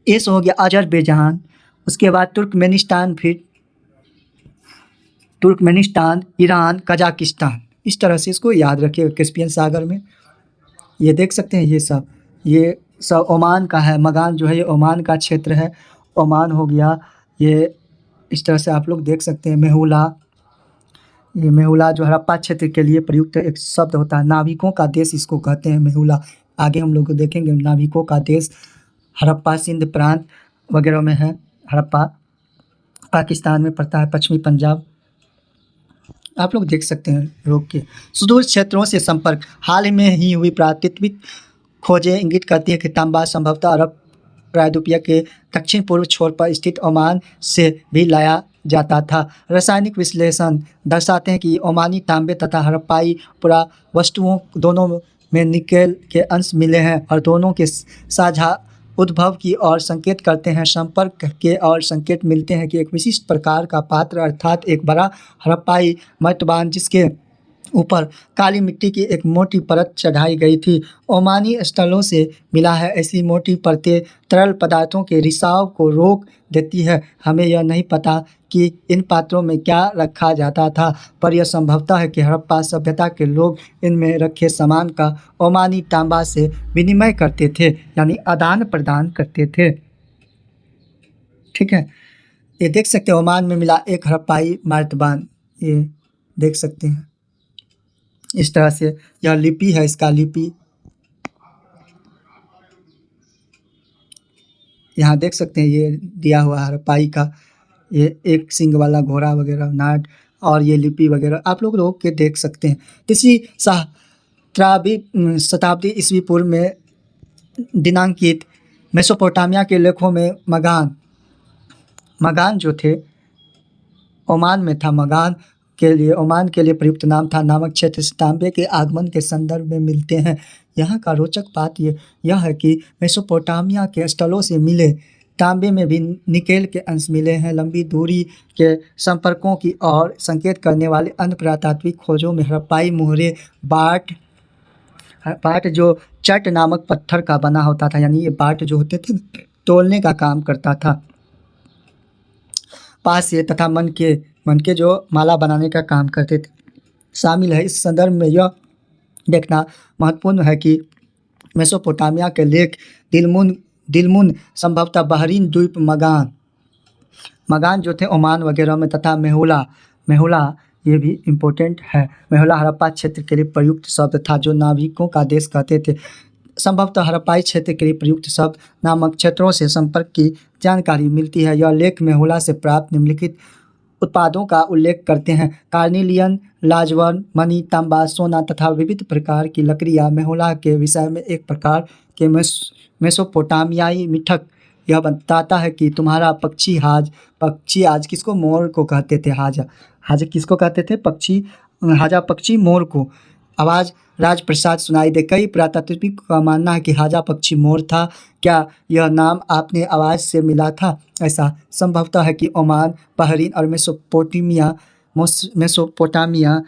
ए से हो गया अजरबैजान, उसके बाद तुर्कमेनिस्तान, फिर तुर्कमेनिस्तान, ईरान, कजाकिस्तान। इस तरह से इसको याद रखिएगा। कैस्पियन सागर में ये देख सकते हैं, ये सब ओमान का है। मगान जो है ये ओमान का क्षेत्र है, ओमान हो गया ये। इस तरह से आप लोग देख सकते हैं। मेहुला जो हड़प्पा क्षेत्र के लिए प्रयुक्त एक शब्द होता है। नाविकों का देश इसको कहते हैं, मेहुला। आगे हम लोग देखेंगे नाविकों का देश हड़प्पा सिंध प्रांत वगैरह में है। हड़प्पा पाकिस्तान में पड़ता है, पश्चिमी पंजाब। आप लोग देख सकते हैं रोग के सुदूर क्षेत्रों से संपर्क। हाल में ही हुई पुरातात्विक खोजें इंगित करती है कि तांबा संभवतः अरब प्रायद्वीपीय के दक्षिण पूर्व छोर पर स्थित ओमान से भी लाया जाता था। रासायनिक विश्लेषण दर्शाते हैं कि ओमानी तांबे तथा हड़प्पाई पुरावस्तुओं दोनों में निकेल के अंश मिले हैं और दोनों के साझा उद्भव की ओर संकेत करते हैं। संपर्क के और संकेत मिलते हैं कि एक विशिष्ट प्रकार का पात्र अर्थात एक बड़ा हड़प्पाई मर्तबान जिसके ऊपर काली मिट्टी की एक मोटी परत चढ़ाई गई थी, ओमानी स्थलों से मिला है। ऐसी मोटी परतें तरल पदार्थों के रिसाव को रोक देती है। हमें यह नहीं पता कि इन पात्रों में क्या रखा जाता था, पर यह संभवतः है कि हड़प्पा सभ्यता के लोग इनमें रखे सामान का ओमानी तांबा से विनिमय करते थे, यानी आदान प्रदान करते थे। ठीक है, ये देख सकते हैं ओमान में मिला एक हड़प्पाई मर्तबान, ये देख सकते हैं। इस तरह से यह लिपि है, इसका लिपि यहाँ देख सकते हैं। ये दिया हुआ हड़प्पाई का, ये एक सिंग वाला घोड़ा वगैरह नाट, और ये लिपि वगैरह आप लोग रोक के देख सकते हैं। तीसरी सहस्राब्दी शताब्दी ईस्वी पूर्व में दिनांकित मेसोपोटामिया के लेखों में मगान जो थे ओमान में था। ओमान के लिए प्रयुक्त नाम था। नामक क्षेत्र से तांबे के आगमन के संदर्भ में मिलते हैं। यहाँ का रोचक बात यह है कि मेसोपोटामिया के स्थलों से मिले तांबे में भी निकेल के अंश मिले हैं। लंबी दूरी के संपर्कों की ओर संकेत करने वाले अन्य पुरातात्विक खोजों में हड़प्पाई मोहरे बाट जो चट नामक पत्थर का बना होता था, यानी ये बाट जो होते थे तोलने का काम करता था, पास से तथा मन के जो माला बनाने का काम करते थे शामिल है। इस संदर्भ में यह देखना महत्वपूर्ण है कि मेसोपोटामिया के लेख दिलमुन संभवतः बहरीन द्वीप मगान जो थे ओमान वगैरह में, तथा मेहुला ये भी इम्पोर्टेंट है। मेहुला हड़प्पा क्षेत्र के लिए प्रयुक्त शब्द था जो नाविकों का देश कहते थे। संभवतः हड़प्पाई क्षेत्र के लिए प्रयुक्त शब्द नामक क्षेत्रों से संपर्क की जानकारी मिलती है। यह लेख मेहुला से प्राप्त निम्नलिखित उत्पादों का उल्लेख करते हैं। कार्निलियन, लाजवन, मणि, तांबा, सोना तथा विविध प्रकार की लकड़ियाँ मेहुला के विषय में एक प्रकार के मेसोपोटामियाई मिथक यह बताता है कि तुम्हारा पक्षी आज किसको, मोर को कहते थे। हाजा हाजा किसको कहते थे, पक्षी। हाजा पक्षी मोर को आवाज़ राजप्रसाद सुनाई दे। कई पुरातात्विक का मानना है कि हाजा पक्षी मोर था। क्या यह नाम आपने आवाज़ से मिला था? ऐसा संभवतः है कि ओमान, बहरीन और मेसोपोटामिया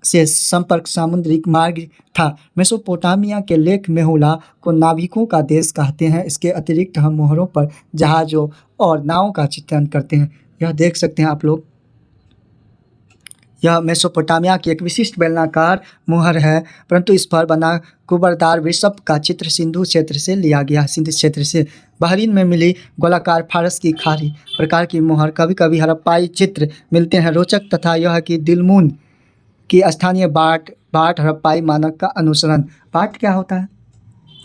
से संपर्क सामुद्रिक मार्ग था। मेसोपोटामिया के लेख मेहुला को नाविकों का देश कहते हैं। इसके अतिरिक्त हम मोहरों पर जहाज़ों और नावों का चित्रण करते हैं। यह देख सकते हैं आप लोग, यह मेसोपोटामिया की एक विशिष्ट बेलनाकार मुहर है, परंतु इस पर बना कुबरदार वृषभ का चित्र सिंधु क्षेत्र से लिया गया। सिंधु क्षेत्र से बहरीन में मिली गोलाकार फारस की खारी प्रकार की मुहर, कभी कभी हड़प्पाई चित्र मिलते हैं। रोचक तथा यह कि दिलमुन की स्थानीय बाट हड़प्पाई मानक का अनुसरण। बाट क्या होता है?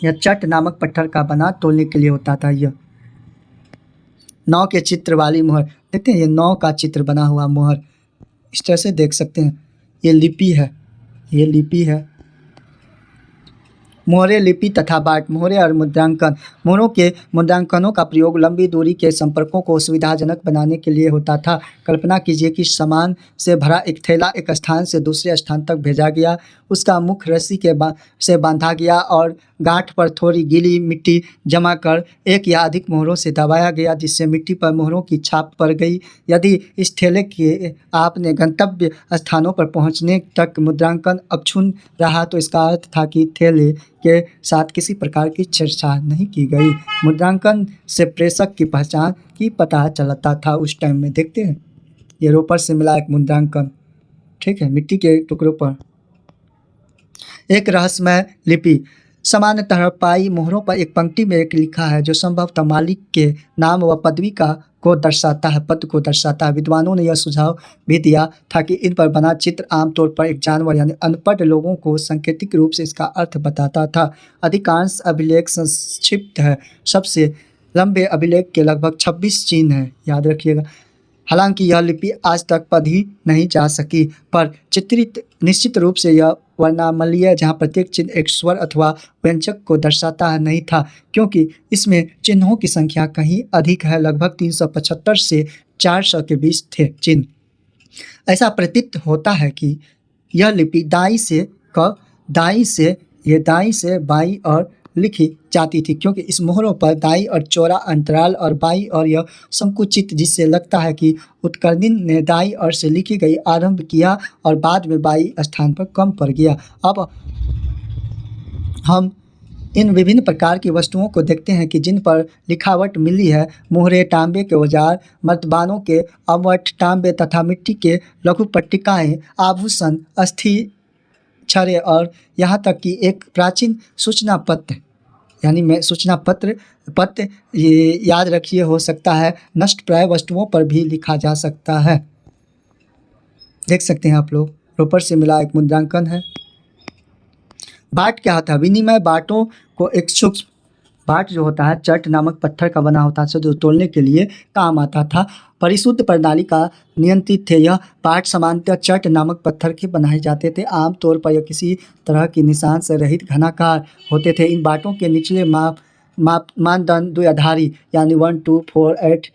यह चट नामक पत्थर का बना तोलने के लिए होता था। यह नौ के चित्र वाली मुहर देखते हैं, ये नौ का चित्र बना हुआ मुहर इस तरह से देख सकते हैं। ये लिपि है, ये लिपि है। मोहरे, लिपि तथा बाट। मोहरे और मुद्रांकन। मोहरों के मुद्रांकनों का प्रयोग लंबी दूरी के संपर्कों को सुविधाजनक बनाने के लिए होता था। कल्पना कीजिए कि सामान से भरा एक थैला एक स्थान से दूसरे स्थान तक भेजा गया। उसका मुख रस्सी से बांधा गया और गांठ पर थोड़ी गीली मिट्टी जमा कर एक या अधिक मोहरों से दबाया गया, जिससे मिट्टी पर मोहरों की छाप पड़ गई। यदि इस थैले के आपने गंतव्य स्थानों पर पहुंचने तक मुद्रांकन अक्षुण्ण रहा तो इसका अर्थ था कि थैले के साथ किसी प्रकार की छेड़छाड़ नहीं की गई। मुद्रांकन से प्रेषक की पहचान की पता चलता था उस टाइम में। देखते हैं, ये रोपर से मिला एक मुद्रांकन, ठीक है, मिट्टी के टुकड़ों पर। एक रहस्यमय लिपि। सामान्यतः हड़प्पाई मोहरों पर एक पंक्ति में एक लिखा है जो संभवतः मालिक के नाम व पदवी को दर्शाता है, पद को दर्शाता है। विद्वानों ने यह सुझाव भी दिया था कि इन पर बना चित्र आमतौर पर एक जानवर यानी अनपढ़ लोगों को सांकेतिक रूप से इसका अर्थ बताता था। अधिकांश अभिलेख संक्षिप्त है। सबसे लंबे अभिलेख के लगभग 26 चिन्ह हैं, याद रखिएगा। हालांकि यह लिपि आज तक पढ़ी नहीं जा सकी, पर चित्रित निश्चित रूप से यह वर्णामलीय, जहाँ प्रत्येक चिन्ह एक स्वर अथवा व्यंजक को दर्शाता है, नहीं था, क्योंकि इसमें चिन्हों की संख्या कहीं अधिक है। लगभग 375 से 400 के बीच थे चिन्ह। ऐसा प्रतीत होता है कि यह लिपि दाईं से बाईं ओर लिखी जाती थी, क्योंकि इस मोहरों पर दाईं और चौड़ा अंतराल और बाईं और यह संकुचित, जिससे लगता है कि उत्कर्णिन ने दाईं ओर से लिखी गई आरंभ किया और बाद में बाईं स्थान पर कम पड़ गया। अब हम इन विभिन्न प्रकार की वस्तुओं को देखते हैं कि जिन पर लिखावट मिली है। मोहरे, तांबे के औजार, मर्तबानों के अमठ, तांबे तथा मिट्टी के लघु पट्टिकाएँ, आभूषण, अस्थि छड़े और यहाँ तक कि एक प्राचीन सूचना पत्र यानी सूचना पत्र ये याद रखिए, हो सकता है नष्ट प्राय वस्तुओं पर भी लिखा जा सकता है। देख सकते हैं आप लोग, रोपर से मिला एक मुद्रांकन है। बाट क्या होता है? विनिमय बाटों को एक सूक्ष्म बाट जो होता है चट नामक पत्थर का बना होता है, जो तोलने के लिए काम आता था। परिशुद्ध प्रणाली का नियंत्रित थे। यह बाट सामान्यतः चट नामक पत्थर के बनाए जाते थे। आमतौर पर यह किसी तरह की निशान से रहित घनाकार होते थे। इन बाटों के निचले मानदंड द्विआधारी यानी 1, 2, 4, 8,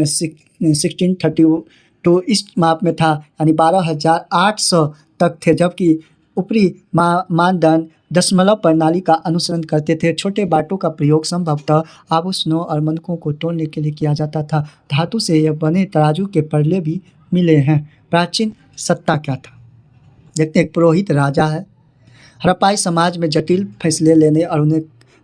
16, 32 इस माप में था, यानी 12,800 तक थे, जबकि ऊपरी मानदंड दशमलव प्रणाली का अनुसरण करते थे। छोटे बाटों का प्रयोग संभवतः आभूषणों और मनकों को तोलने के लिए किया जाता था। धातु से यह बने तराजू के परले भी मिले हैं। प्राचीन सत्ता क्या था? देखते हैं, एक पुरोहित राजा है। हड़प्पाई समाज में जटिल फैसले लेने और उन्हें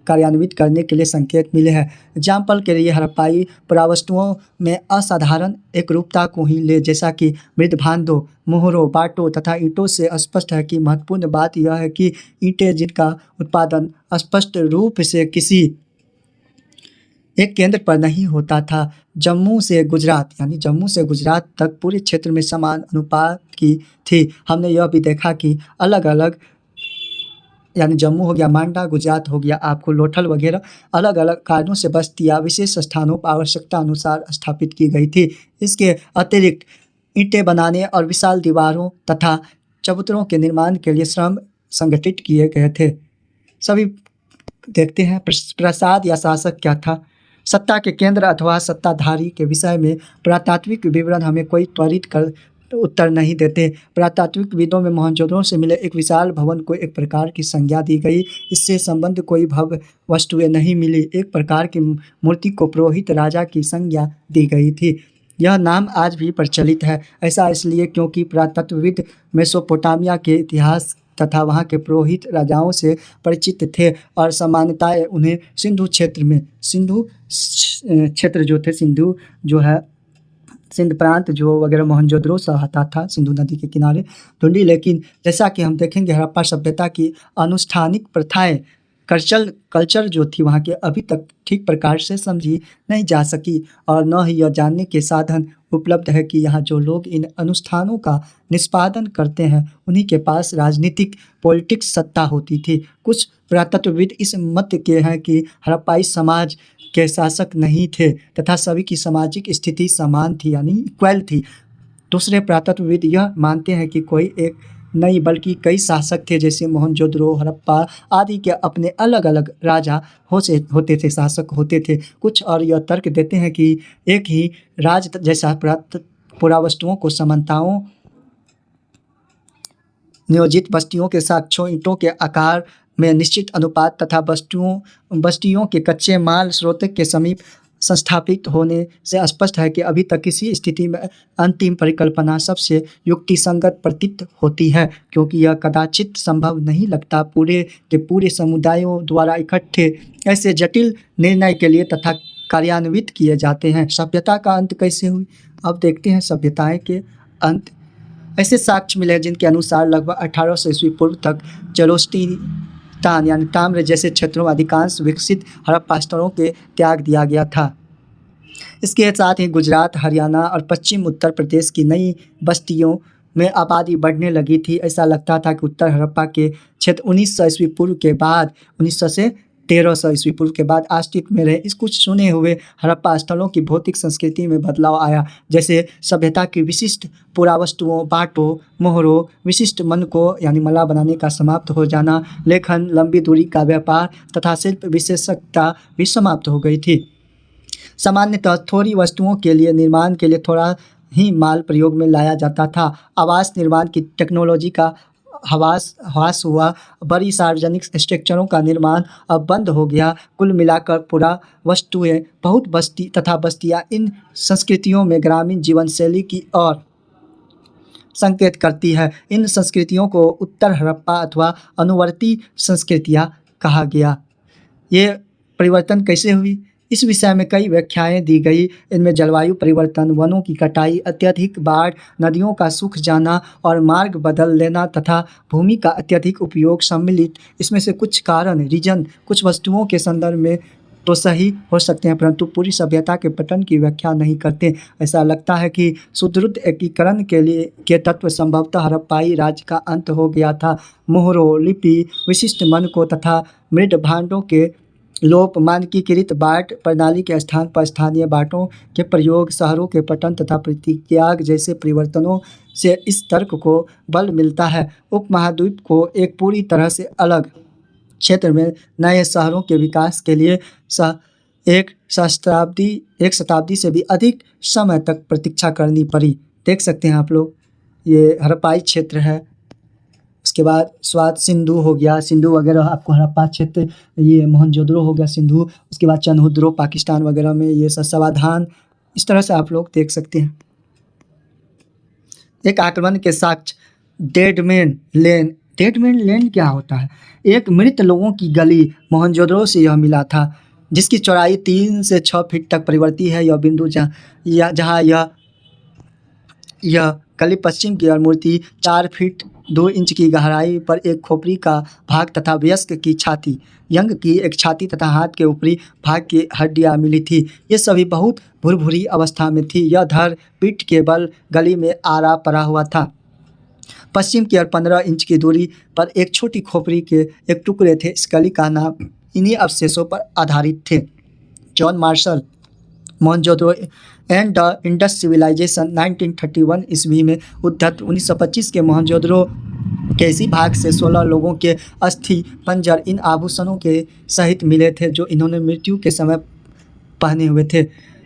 कार्यान्वित करने के लिए संकेत मिले हैं। एग्जाम्पल के लिए हड़प्पाई पुरावस्तुओं में असाधारण एकरूपता को ही ले, जैसा कि मृदभांडों, मोहरों, बाटों तथा ईंटों से स्पष्ट है कि महत्वपूर्ण बात यह है कि ईंटें जिनका उत्पादन स्पष्ट रूप से किसी एक केंद्र पर नहीं होता था, जम्मू से गुजरात तक पूरे क्षेत्र में समान अनुपात की थी। हमने यह भी देखा कि अलग अलग यानी जम्मू हो गया, मांडा गुजरात हो गया, आपको लोथल वगैरह अलग अलग कारणों से बस्तियाँ विशेष स्थानों पर आवश्यकता अनुसार स्थापित की गई थी। इसके अतिरिक्त ईंटें बनाने और विशाल दीवारों तथा चबूतरों के निर्माण के लिए श्रम संगठित किए गए थे। सभी देखते हैं प्रसाद या शासक क्या था। सत्ता के केंद्र अथवा सत्ताधारी के विषय में पुरातात्विक विवरण हमें कोई त्वरित कर उत्तर नहीं देते। पुरातात्विक विदों में मोहनजोदड़ो से मिले एक विशाल भवन को एक प्रकार की संज्ञा दी गई। इससे संबंध कोई भव्य वस्तुएं नहीं मिली। एक प्रकार की मूर्ति को पुरोहित राजा की संज्ञा दी गई थी। यह नाम आज भी प्रचलित है। ऐसा इसलिए क्योंकि पुरातत्वविद मेसोपोटामिया के इतिहास तथा वहाँ के पुरोहित राजाओं से परिचित थे और सामान्यतः उन्हें सिंधु क्षेत्र जो थे, सिंधु जो है सिंध प्रांत जो वगैरह मोहनजोदड़ो सहता था सिंधु नदी के किनारे ढूंढी। लेकिन जैसा कि हम देखेंगे हड़प्पा सभ्यता की अनुष्ठानिक प्रथाएं कल्चर जो थी वहाँ के अभी तक ठीक प्रकार से समझी नहीं जा सकी और न ही यह जानने के साधन उपलब्ध है कि यहाँ जो लोग इन अनुष्ठानों का निष्पादन करते हैं उन्हीं के पास राजनीतिक पॉलिटिक्स सत्ता होती थी। कुछ पुरातत्वविद इस मत के हैं कि हड़प्पाई समाज के शासक नहीं थे तथा सभी की सामाजिक स्थिति समान थी यानी इक्वल थी। दूसरे पुरातत्वविद यह मानते हैं कि कोई एक नहीं बल्कि कई शासक थे जैसे मोहनजोदड़ो, हड़प्पा आदि के अपने अलग अलग राजा होते थे, शासक होते थे। कुछ और यह तर्क देते हैं कि एक ही राज जैसा पुरावस्तुओं को समानताओं नियोजित बस्तियों के साक्ष्यों ईंटों के आकार में निश्चित अनुपात तथा बस्तियों के कच्चे माल स्रोत के समीप संस्थापित होने से स्पष्ट है कि अभी तक किसी स्थिति में अंतिम परिकल्पना सबसे युक्तिसंगत प्रतीत होती है, क्योंकि यह कदाचित संभव नहीं लगता पूरे के पूरे समुदायों द्वारा इकट्ठे ऐसे जटिल निर्णय के लिए तथा कार्यान्वित किए जाते हैं। सभ्यता का अंत कैसे हुई? अब देखते हैं सभ्यताएं के अंत। ऐसे साक्ष्य मिले जिनके अनुसार लगभग 1800 ईस्वी पूर्व तक जलोस्तितान यानी ताम्र जैसे क्षेत्रों में अधिकांश विकसित हड़प्पा स्थलों के त्याग दिया गया था। इसके साथ ही गुजरात, हरियाणा और पश्चिम उत्तर प्रदेश की नई बस्तियों में आबादी बढ़ने लगी थी। ऐसा लगता था कि उत्तर हड़प्पा के क्षेत्र 1900 ईस्वी पूर्व के बाद 1900 से 1300 ईस्वी पूर्व के बाद अस्तित्व में रहे। इस कुछ सुने हुए हड़प्पा स्थलों की भौतिक संस्कृति में बदलाव आया, जैसे सभ्यता की विशिष्ट पुरावस्तुओं, बाटों, मोहरों, विशिष्ट मनकों यानी मला बनाने का समाप्त हो जाना, लेखन, लंबी दूरी का व्यापार तथा शिल्प विशेषज्ञता भी समाप्त हो गई थी। सामान्यतः थोड़ी वस्तुओं के लिए निर्माण के लिए थोड़ा ही माल प्रयोग में लाया जाता था। आवास निर्माण की टेक्नोलॉजी का ह्रास हुआ, बड़ी सार्वजनिक स्ट्रक्चरों का निर्माण अब बंद हो गया। कुल मिलाकर पूरा वस्तुएं बहुत बस्तियां इन संस्कृतियों में ग्रामीण जीवन शैली की ओर संकेत करती है। इन संस्कृतियों को उत्तर हड़प्पा अथवा अनुवर्ती संस्कृतियां कहा गया। ये परिवर्तन कैसे हुई, इस विषय में कई व्याख्याएं दी गई। इनमें जलवायु परिवर्तन, वनों की कटाई, अत्यधिक बाढ़, नदियों का सूख जाना और मार्ग बदल लेना तथा भूमि का अत्यधिक उपयोग सम्मिलित। इसमें से कुछ कारण रीजन कुछ वस्तुओं के संदर्भ में तो सही हो सकते हैं, परंतु पूरी सभ्यता के पतन की व्याख्या नहीं करते। ऐसा लगता है कि सुदृढ़ एकीकरण के तत्व संभवतः हड़प्पाई राज्य का अंत हो गया था। मोहरों, लिपि, विशिष्ट मनकों तथा मृद भांडों के लोप, मानकीकृत बाट प्रणाली के स्थान पर स्थानीय बाटों के प्रयोग, शहरों के पतन तथा परित्याग जैसे परिवर्तनों से इस तर्क को बल मिलता है। उपमहाद्वीप को एक पूरी तरह से अलग क्षेत्र में नए शहरों के विकास के लिए एक शताब्दी से भी अधिक समय तक प्रतीक्षा करनी पड़ी। देख सकते हैं आप लोग, ये हड़प्पाई क्षेत्र है। उसके बाद स्वाद सिंधु हो गया, सिंधु वगैरह आपको हड़प्पा क्षेत्र, ये मोहनजोदड़ो हो गया सिंधु। उसके बाद चनहुद्रो पाकिस्तान वगैरह में ये समाधान, इस तरह से आप लोग देख सकते हैं। एक आक्रमण के साक्ष्य डेडमैन लेन क्या होता है? एक मृत लोगों की गली मोहनजोदड़ो से यह मिला था, जिसकी चौड़ाई 3 से 6 फीट तक परिवर्ती है। यह बिंदु जहाँ यह गली पश्चिम की ओर मूर्ति 4 फीट 2 इंच की गहराई पर एक खोपड़ी का भाग तथा वयस्क की छाती, यंग की एक छाती तथा हाथ के ऊपरी भाग की हड्डियां मिली थी। ये सभी बहुत भुरभुरी अवस्था में थी। यह धड़ पीठ के बल गली में आरा पड़ा हुआ था। पश्चिम की ओर 15 इंच की दूरी पर एक छोटी खोपड़ी के एक टुकड़े थे। इस गली का नाम इन्हीं अवशेषों पर आधारित थे। John Marshall Mohenjodaro and the Indus civilisation 1931 ईस्वी में उद्धत 1925 के मोहनजोदड़ो के इसी भाग से 16 लोगों के अस्थि पंजर इन आभूषणों के सहित मिले थे जो इन्होंने मृत्यु के समय पहने हुए थे।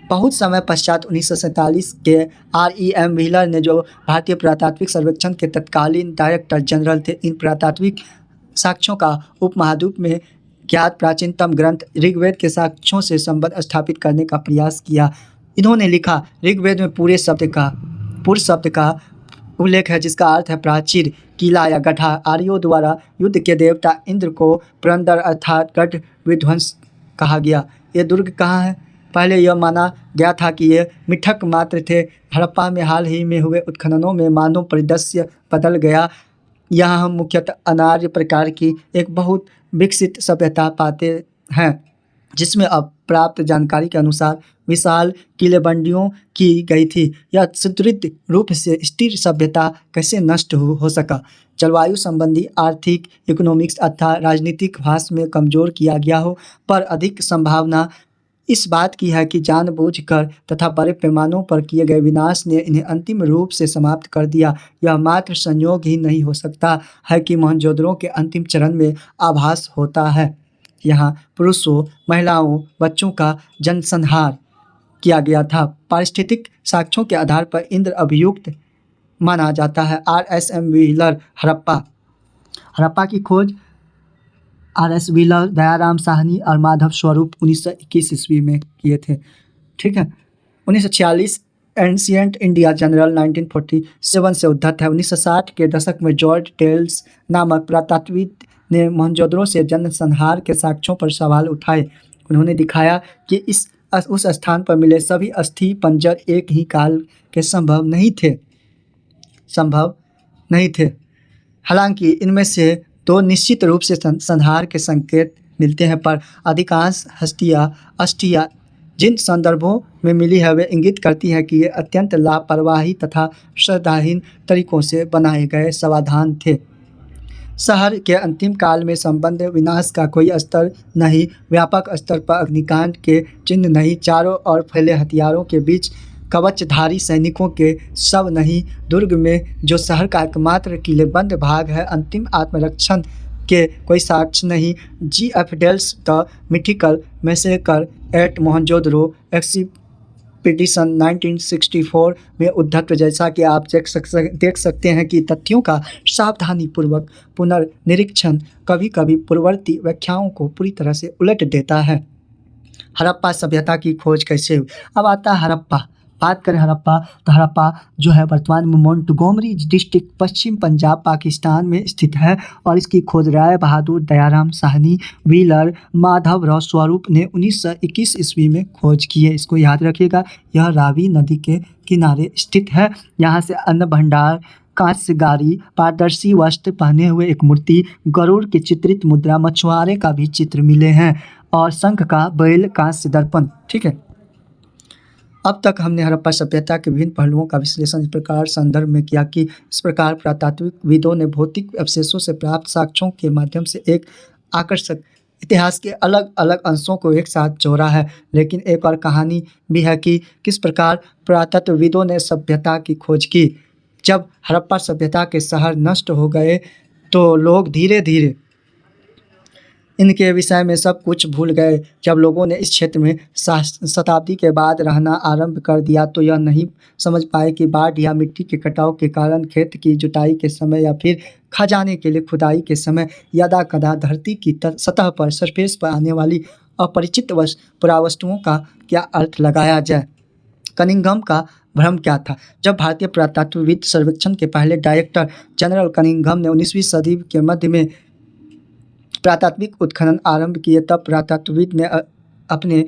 बहुत समय पश्चात 1947 के REM व्हीलर ने, जो भारतीय पुरातात्विक सर्वेक्षण के तत्कालीन डायरेक्टर जनरल थे, इन पुरातात्विक साक्ष्यों का उपमहाद्वीप में ज्ञात प्राचीनतम ग्रंथ ऋग्वेद के साक्ष्यों से संबंध स्थापित करने का प्रयास किया। इन्होंने लिखा, ऋग्वेद में पुर शब्द का उल्लेख है जिसका अर्थ है प्राचीर, किला या गड्ढा। आर्यों द्वारा युद्ध के देवता इंद्र को पुरंदर अर्थात गढ़ विध्वंस कहा गया। ये दुर्ग कहाँ है? पहले यह माना गया था कि ये मिठक मात्र थे। हड़प्पा में हाल ही में हुए उत्खननों में मानव परिदृश्य बदल गया। यहाँ हम मुख्यतः अनार्य प्रकार की एक बहुत विकसित सभ्यता पाते हैं जिसमें अब प्राप्त जानकारी के अनुसार विशाल किलेबंदियों की गई थी। यह सुदृढ़ रूप से स्थिर सभ्यता कैसे नष्ट हो सका? जलवायु संबंधी आर्थिक, इकोनॉमिक्स अथवा राजनीतिक भाष में कमज़ोर किया गया हो, पर अधिक संभावना इस बात की है कि जानबूझकर तथा बड़े पैमानों पर किए गए विनाश ने इन्हें अंतिम रूप से समाप्त कर दिया। यह मात्र संयोग ही नहीं हो सकता है कि मोहनजोदड़ो के अंतिम चरण में आभास होता है। यहाँ पुरुषों, महिलाओं, बच्चों का जनसंहार किया गया था। पारिस्थितिक साक्ष्यों के आधार पर इंद्र अभियुक्त माना जाता है। RSM व्हीलर हड़प्पा की खोज RS व्हीलर, दयाराम साहनी और माधव स्वरूप 1921 ईस्वी में किए थे। ठीक है। 1946 एंशिएंट इंडिया जनरल 1947 से उद्धत है। 1960 के दशक में जॉर्ज टेल्स नामक पुरातत्वविद ने मोहनजोदड़ो से जनसंहार के साक्ष्यों पर सवाल उठाए। उन्होंने दिखाया कि उस स्थान पर मिले सभी अस्थि पंजर एक ही काल के संभव नहीं थे। हालांकि इनमें से तो निश्चित रूप से संहार के संकेत मिलते हैं, पर अधिकांश अस्थियाँ जिन संदर्भों में मिली है वे इंगित करती है कि ये अत्यंत लापरवाही तथा श्रद्धाहीन तरीकों से बनाए गए समाधान थे। शहर के अंतिम काल में संबंध विनाश का कोई स्तर नहीं, व्यापक स्तर पर अग्निकांड के चिन्ह नहीं, चारों ओर फैले हथियारों के बीच कवचधारी सैनिकों के शव नहीं, दुर्ग में जो शहर का एकमात्र किलेबंद भाग है, अंतिम आत्मरक्षण के कोई साक्ष्य नहीं। G.F. Dales the mythical massacre at Mohenjodaro expedition 1964 में उद्धत, जैसा कि आप देख सकते हैं कि तथ्यों का सावधानीपूर्वक पुनर्निरीक्षण कभी कभी पूर्ववर्ती व्याख्याओं को पूरी तरह से उलट देता है। हड़प्पा सभ्यता की खोज कैसे हुई? अब आता है हड़प्पा। बात करें हड़प्पा, तो हड़प्पा जो है वर्तमान में मोंटगोमरी डिस्ट्रिक्ट, पश्चिम पंजाब, पाकिस्तान में स्थित है और इसकी खोज राय बहादुर, दयाराम साहनी, व्हीलर, माधव राव स्वरूप ने 1921 ईस्वी में खोज की है। इसको याद रखिएगा। यह रावी नदी के किनारे स्थित है। यहाँ से अन्न भंडार, कांस्यगारी, पारदर्शी वस्त्र पहने हुए एक मूर्ति, गरुड़ की चित्रित मुद्रा, मछुआरे का भी चित्र मिले हैं और शंख का बैल, कांस्य दर्पण। ठीक है। अब तक हमने हड़प्पा सभ्यता के विभिन्न पहलुओं का विश्लेषण इस प्रकार संदर्भ में किया कि इस प्रकार पुरातात्विकविदों ने भौतिक अवशेषों से प्राप्त साक्ष्यों के माध्यम से एक आकर्षक इतिहास के अलग अलग अंशों को एक साथ जोड़ा है। लेकिन एक और कहानी भी है कि किस प्रकार पुरातत्वविदों ने सभ्यता की खोज की। जब हड़प्पा सभ्यता के शहर नष्ट हो गए तो लोग धीरे धीरे इनके विषय में सब कुछ भूल गए। जब लोगों ने इस क्षेत्र में शताब्दी के बाद रहना आरंभ कर दिया तो यह नहीं समझ पाए कि बाढ़ या मिट्टी के कटाव के कारण खेत की जुताई के समय या फिर खजाने के लिए खुदाई के समय यदा कदा धरती की सतह पर सरफेस पर आने वाली अपरिचित पुरावस्तुओं का क्या अर्थ लगाया जाए। कनिंघम का भ्रम क्या था? जब भारतीय पुरातत्वविद सर्वेक्षण के पहले डायरेक्टर जनरल कनिंघम ने 19वीं सदी के मध्य में पुरातात्विक उत्खनन आरंभ किए, तब पुरातत्वविद ने अपने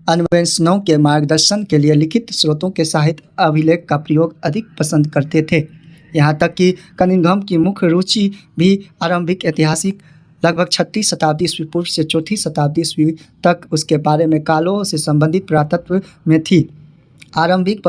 अन्वेषणों के मार्गदर्शन के लिए लिखित स्रोतों के साहित्य अभिलेख का प्रयोग अधिक पसंद करते थे। यहाँ तक कि कनिंघम की मुख्य रुचि भी आरंभिक ऐतिहासिक लगभग 36 शताब्दी ईस्वी पूर्व से 4 शताब्दी ईस्वी तक उसके बारे में कालों से संबंधित पुरातत्व में थी। आरंभिक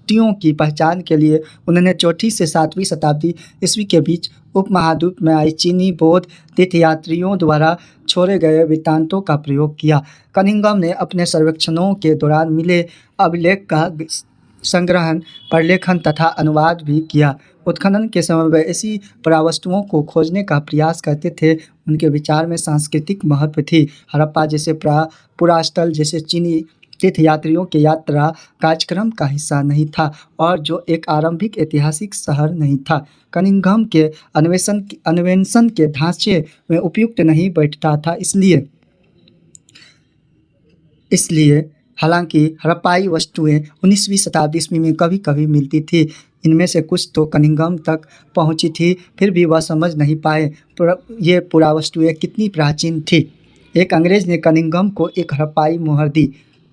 प्रवासों की पहचान के लिए उन्होंने 4वीं से 7वीं शताब्दी ईस्वी के बीच उपमहाद्वीप में आए चीनी बौद्ध तीर्थयात्रियों द्वारा छोड़े गए वृत्तांतों का प्रयोग किया। कनिंघम ने अपने सर्वेक्षणों के दौरान मिले अभिलेख का संग्रहण, प्रलेखन तथा अनुवाद भी किया। उत्खनन के समय वे ऐसी पुरावस्तुओं को खोजने का प्रयास करते थे उनके विचार में सांस्कृतिक महत्व थी। हड़प्पा जैसे पुरास्थल जैसे चीनी तीर्थयात्रियों के यात्रा कार्यक्रम का हिस्सा नहीं था और जो एक आरंभिक ऐतिहासिक शहर नहीं था। कनिंघम के अन्वेषण के ढांचे में उपयुक्त नहीं बैठता था। इसलिए हालांकि हड़प्पाई वस्तुएं 19वीं शताब्दी ईस्वी में कभी कभी मिलती थी, इनमें से कुछ तो कनिंघम तक पहुंची थी, फिर भी वह समझ नहीं पाए ये पुरावस्तुएं कितनी प्राचीन थी। एक अंग्रेज ने कनिंघम को एक हड़प्पाई मोहर दी।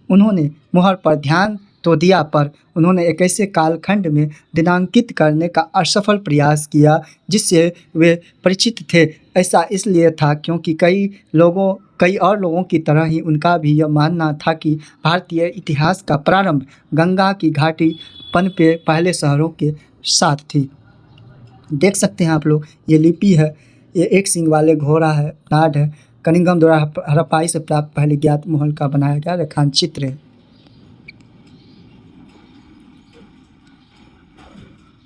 उन्होंने मोहर पर ध्यान तो दिया, पर उन्होंने एक ऐसे कालखंड में दिनांकित करने का असफल प्रयास किया जिससे वे परिचित थे। ऐसा इसलिए था क्योंकि कई और लोगों की तरह ही उनका भी यह मानना था कि भारतीय इतिहास का प्रारंभ गंगा की घाटी पनपे पहले शहरों के साथ थी। देख सकते हैं आप लोग, ये लिपि है, ये एक सींग वाले घोड़ा है, नाड है। कनिंघम द्वारा हड़प्पाई से प्राप्त पहले ज्ञात महल का बनाया गया रेखांचित्र है।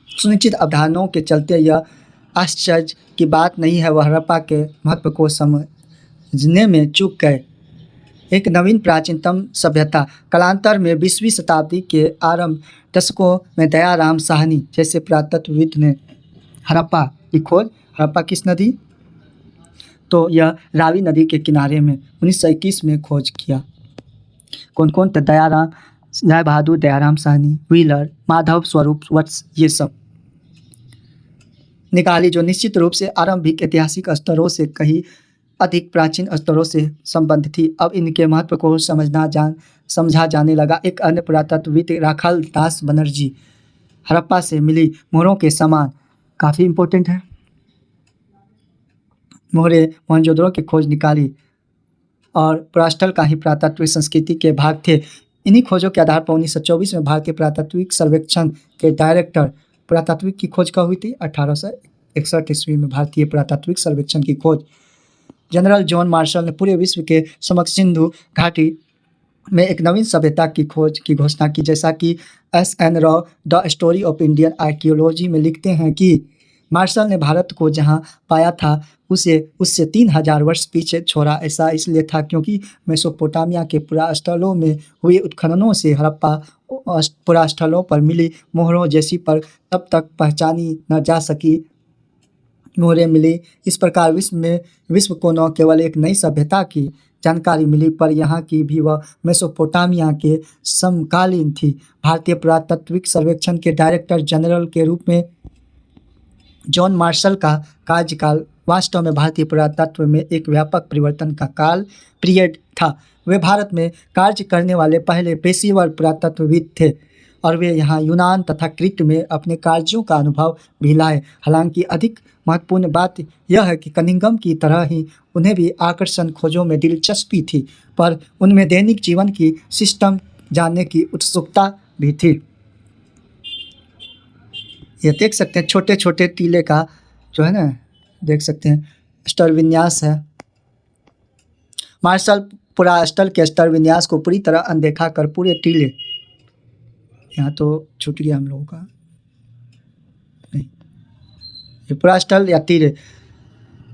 सुनिश्चित अवधारणाओं के चलते यह आश्चर्य की बात नहीं है वह हड़प्पा के महत्व को समझने में चूक गए। एक नवीन प्राचीनतम सभ्यता कालांतर में 20वीं शताब्दी के आरंभ दशकों में दयाराम साहनी जैसे पुरातत्वविद ने हड़प्पा की खोज। हड़प्पा किस नदी? तो यह रावी नदी के किनारे में 1921 में खोज किया। कौन कौन थे? दयाराम, जय बहादुर दयाराम साहनी, व्हीलर, माधव स्वरूप वत्स, ये सब निकाली, जो निश्चित रूप से आरंभिक ऐतिहासिक स्तरों से कहीं अधिक प्राचीन स्तरों से संबंधित थी। अब इनके महत्व को समझा जाने लगा। एक अन्य पुरातत्वविद राखाल दास बनर्जी हड़प्पा से मिली मोहरों के समान, काफ़ी इम्पोर्टेंट है, मोहरे मोहनजोदड़ो की खोज निकाली और पुरास्थल का ही पुरातत्विक संस्कृति के भाग थे। इन्हीं खोजों के आधार पर 1924 में भारतीय पुरातत्विक सर्वेक्षण के डायरेक्टर पुरातत्विक की खोज कब हुई थी? 1861 ईस्वी में भारतीय पुरातत्विक सर्वेक्षण की खोज जनरल जॉन मार्शल ने पूरे विश्व के समक्ष सिंधु घाटी में एक नवीन सभ्यता की खोज की घोषणा की। जैसा कि S.N. Raw the story of Indian archaeology में लिखते हैं कि मार्शल ने भारत को जहां पाया था उसे उससे 3000 वर्ष पीछे छोड़ा। ऐसा इसलिए था क्योंकि मेसोपोटामिया के पुरास्थलों में हुए उत्खननों से हड़प्पा पुरास्थलों पर मिली मोहरों जैसी पर तब तक पहचानी न जा सकी मोहरें मिली। इस प्रकार विश्व को न केवल एक नई सभ्यता की जानकारी मिली पर यहाँ की भी वह मेसोपोटामिया के समकालीन थी। भारतीय पुरातत्विक सर्वेक्षण के डायरेक्टर जनरल के रूप में जॉन मार्शल का कार्यकाल वास्तव में भारतीय पुरातत्व में एक व्यापक परिवर्तन का काल पीरियड था। वे भारत में कार्य करने वाले पहले पेशेवर पुरातत्वविद थे और वे यहाँ यूनान तथा क्रीट में अपने कार्यों का अनुभव भी लाए। हालांकि अधिक महत्वपूर्ण बात यह है कि कनिंघम की तरह ही उन्हें भी आकर्षण खोजों में दिलचस्पी थी, पर उनमें दैनिक जीवन की सिस्टम जानने की उत्सुकता भी थी। ये देख सकते हैं छोटे छोटे टीले का जो है ना, देख सकते हैं स्तर विन्यास है। मार्शल पुरास्थल के स्तर विन्यास को पूरी तरह अनदेखा कर पूरे टीले, यहाँ तो छूट गया हम लोगों का, नहीं, ये पुरास्थल या तीरे,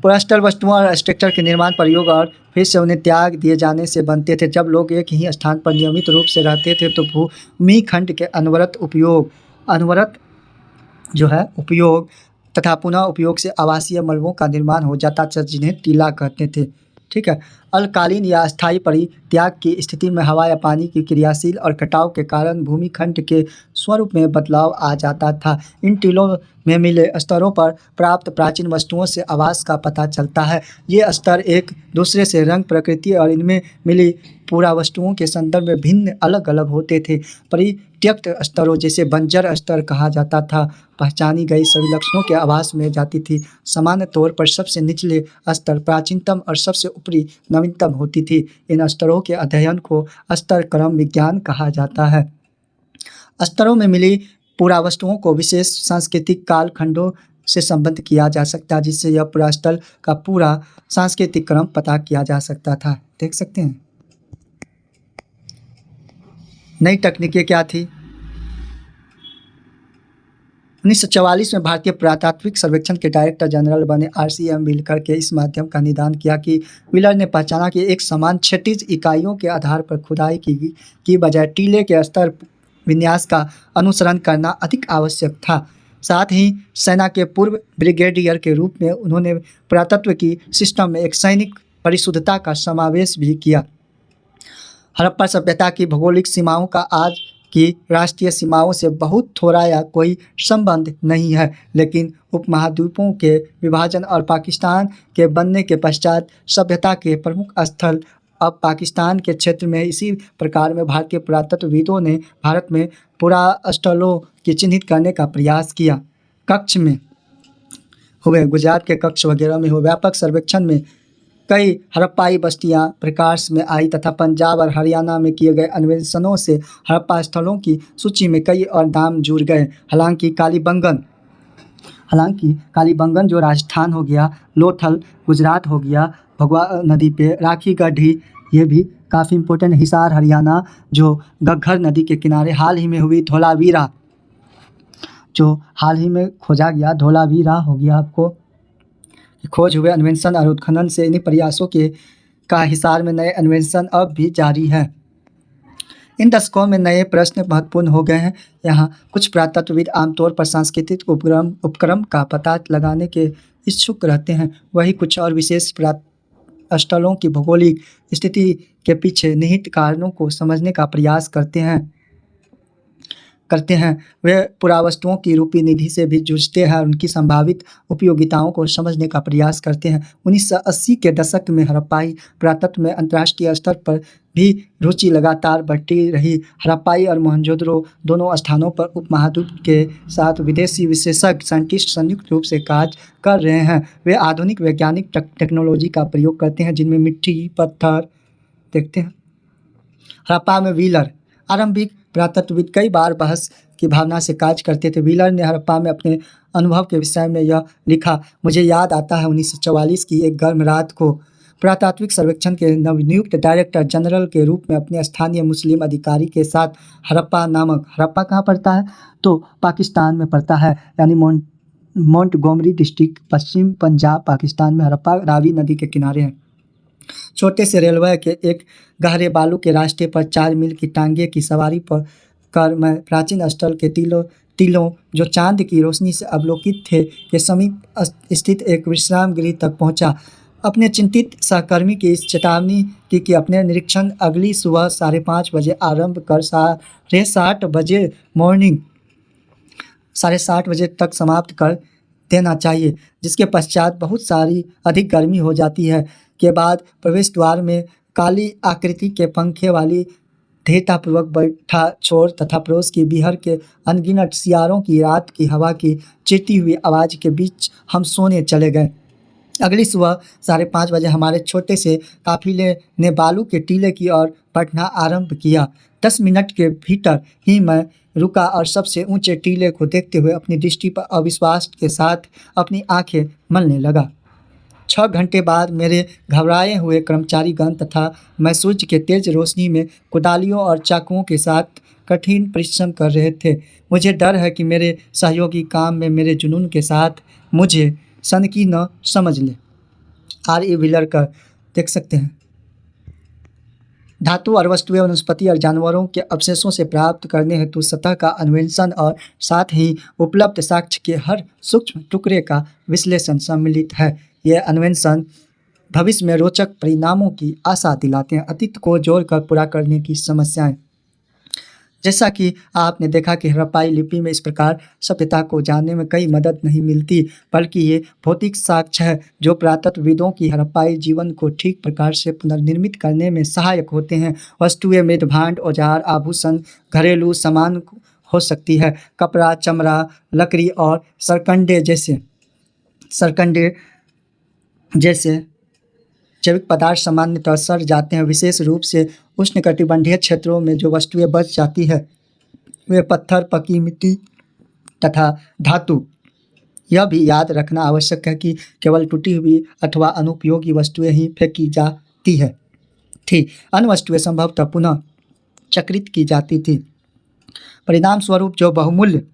पुरास्थल वस्तुओं और स्ट्रक्चर के निर्माण, प्रयोग और फिर से उन्हें त्याग दिए जाने से बनते थे। जब लोग एक ही स्थान पर नियमित रूप से रहते थे तो भूमि खंड के अनवरत उपयोग तथा पुनः उपयोग से आवासीय मलबों का निर्माण हो जाता था जिन्हें टीला कहते थे। ठीक है। अल्पकालीन या अस्थायी परित्याग की स्थिति में हवा या पानी की क्रियाशील और कटाव के कारण भूमि खंड के स्वरूप में बदलाव आ जाता था। इन टीलों में मिले स्तरों पर प्राप्त प्राचीन वस्तुओं से आवास का पता चलता है। ये स्तर एक दूसरे से रंग, प्रकृति और इनमें मिली पुरावस्तुओं के संदर्भ में भिन्न अलग अलग होते थे। परित्यक्त स्तरों जैसे बंजर स्तर कहा जाता था पहचानी गई सभी लक्षणों के आभास में जाती थी। सामान्य तौर पर सबसे निचले स्तर प्राचीनतम और सबसे ऊपरी नवीनतम होती थी। इन स्तरों के अध्ययन को स्तर क्रम विज्ञान कहा जाता है। स्तरों में मिली पुरावस्तुओं को विशेष सांस्कृतिक कालखंडों से संबद्ध किया जा सकता है, जिससे यह पुरास्थल का पूरा सांस्कृतिक क्रम पता किया जा सकता था। देख सकते हैं। नई तकनीकें क्या थी? 1944 में भारतीय पुरातात्विक सर्वेक्षण के डायरेक्टर जनरल बने RCM व्हीलर के इस माध्यम का निदान किया कि व्हीलर ने पहचाना कि एक समान क्षैतिज इकाइयों के आधार पर खुदाई की बजाय टीले के स्तर विन्यास का अनुसरण करना अधिक आवश्यक था। साथ ही सेना के पूर्व ब्रिगेडियर के रूप में उन्होंने पुरातत्व की सिस्टम में एक सैनिक परिशुद्धता का समावेश भी किया। हड़प्पा सभ्यता की भौगोलिक सीमाओं का आज की राष्ट्रीय सीमाओं से बहुत थोड़ा या कोई संबंध नहीं है, लेकिन उपमहाद्वीपों के विभाजन और पाकिस्तान के बनने के पश्चात सभ्यता के प्रमुख स्थल अब पाकिस्तान के क्षेत्र में। इसी प्रकार में भारतीय पुरातत्वविदों ने भारत में पुरास्थलों की चिन्हित करने का प्रयास किया। कक्ष में हुए गुजरात के कक्ष वगैरह में हुए व्यापक सर्वेक्षण में कई हड़प्पाई बस्तियां प्रकाश में आई तथा पंजाब और हरियाणा में किए गए अन्वेषणों से हड़प्पा स्थलों की सूची में कई और नाम जुड़ गए। हालांकि कालीबंगन जो राजस्थान हो गया, लोथल गुजरात हो गया, भगवा नदी पे राखी गढ़ी, ये भी काफ़ी इम्पोर्टेंट, हिसार हरियाणा जो घग्गर नदी के किनारे हाल ही में हुई धोलावीरा, जो हाल ही में खोजा गया धोलावीरा हो गया आपको। खोज हुए अन्वेषण और उत्खनन से इन्हीं प्रयासों का हिसार में नए अन्वेषण अब भी जारी है। इन दशकों में नए प्रश्न महत्वपूर्ण हो गए हैं। यहाँ कुछ पुरातत्वविद आमतौर पर सांस्कृतिक उपक्रम का पता लगाने के इच्छुक रहते हैं, वही कुछ और विशेष स्थलों की भौगोलिक स्थिति के पीछे निहित कारणों को समझने का प्रयास करते हैं। वे पुरावस्तुओं की रूपी निधि से भी जूझते हैं और उनकी संभावित उपयोगिताओं को समझने का प्रयास करते हैं। 1980 के दशक में हड़प्पाई पुरातत्व में अंतर्राष्ट्रीय स्तर पर भी रुचि लगातार बढ़ती रही। हड़प्पाई और मोहनजोदड़ो दोनों स्थानों पर उपमहाद्वीप के साथ विदेशी विशेषज्ञ साइंटिस्ट संयुक्त रूप से कार्य कर रहे हैं। वे आधुनिक वैज्ञानिक टेक्नोलॉजी का प्रयोग करते हैं, जिनमें मिट्टी, पत्थर देखते हैं। हड़प्पा में व्हीलर आरंभिक पुरातत्वविद कई बार बहस की भावना से कार्य करते थे। व्हीलर ने हड़प्पा में अपने अनुभव के विषय में यह लिखा, मुझे याद आता है 1944 की एक गर्म रात को पुरातात्विक सर्वेक्षण के नवनियुक्त डायरेक्टर जनरल के रूप में अपने स्थानीय मुस्लिम अधिकारी के साथ हड़प्पा कहाँ पड़ता है तो पाकिस्तान में पड़ता है, यानी मोंटगोमरी डिस्ट्रिक्ट, पश्चिम पंजाब, पाकिस्तान में। हड़प्पा रावी नदी के किनारे है। छोटे से रेलवे के एक गहरे बालू के रास्ते पर 4 मील की टांगे की सवारी पर कर मैं प्राचीन स्थल के टीलों जो चांद की रोशनी से अवलोकित थे के समीप स्थित एक विश्राम गृह तक पहुंचा। अपने चिंतित सहकर्मी की इस चेतावनी की कि अपने निरीक्षण अगली सुबह 5:30 बजे आरंभ कर 7:30 बजे तक समाप्त कर देना चाहिए, जिसके पश्चात बहुत सारी अधिक गर्मी हो जाती है। के बाद प्रवेश द्वार में काली आकृति के पंखे वाली धीरतापूर्वक बैठा छोर तथा पड़ोस की बिहर के अनगिनत सियारों की रात की हवा की चिरती हुई आवाज़ के बीच हम सोने चले गए। अगली सुबह 5:30 बजे हमारे छोटे से काफिले ने बालू के टीले की ओर बढ़ना आरंभ किया। 10 मिनट के भीतर ही मैं रुका और सबसे ऊंचे टीले को देखते हुए अपनी दृष्टि पर अविश्वास के साथ अपनी आंखें मलने लगा। 6 घंटे बाद मेरे घबराए हुए कर्मचारीगण तथा मैं सूर्य के तेज रोशनी में कुदालियों और चाकुओं के साथ कठिन परिश्रम कर रहे थे। मुझे डर है कि मेरे सहयोगी काम में मेरे जुनून के साथ मुझे सनकी न समझ ले। R.E. व्हीलर का देख सकते हैं। धातु और वस्तुएं वनस्पति और जानवरों के अवशेषों से प्राप्त करने हेतु सतह का अन्वेषण और साथ ही उपलब्ध साक्ष्य के हर सूक्ष्म टुकड़े का विश्लेषण सम्मिलित है। यह अन्वेषण भविष्य में रोचक परिणामों की आशा दिलाते हैं। अतीत को जोड़कर पूरा करने की समस्याएं, जैसा कि आपने देखा कि हड़प्पाई लिपि में इस प्रकार सभ्यता को जानने में कई मदद नहीं मिलती, बल्कि ये भौतिक साक्ष्य है जो पुरातत्वविदों की हड़प्पाई जीवन को ठीक प्रकार से पुनर्निर्मित करने में सहायक होते हैं। वस्तुएं मृद भांड, औजार, आभूषण, घरेलू सामान हो सकती है, कपड़ा, चमड़ा, लकड़ी और सरकंडे जैसे जैविक पदार्थ सामान्यतः सड़ जाते हैं। विशेष रूप से उष्णकटिबंधीय क्षेत्रों में जो वस्तुएं बच जाती है वे पत्थर, पकी मिट्टी तथा धातु। यह भी याद रखना आवश्यक है कि केवल टूटी हुई अथवा अनुपयोगी वस्तुएं ही फेंकी जाती है थी। अन्य वस्तुएं संभवतः पुनः चक्रित की जाती थी। परिणाम स्वरूप जो बहुमूल्य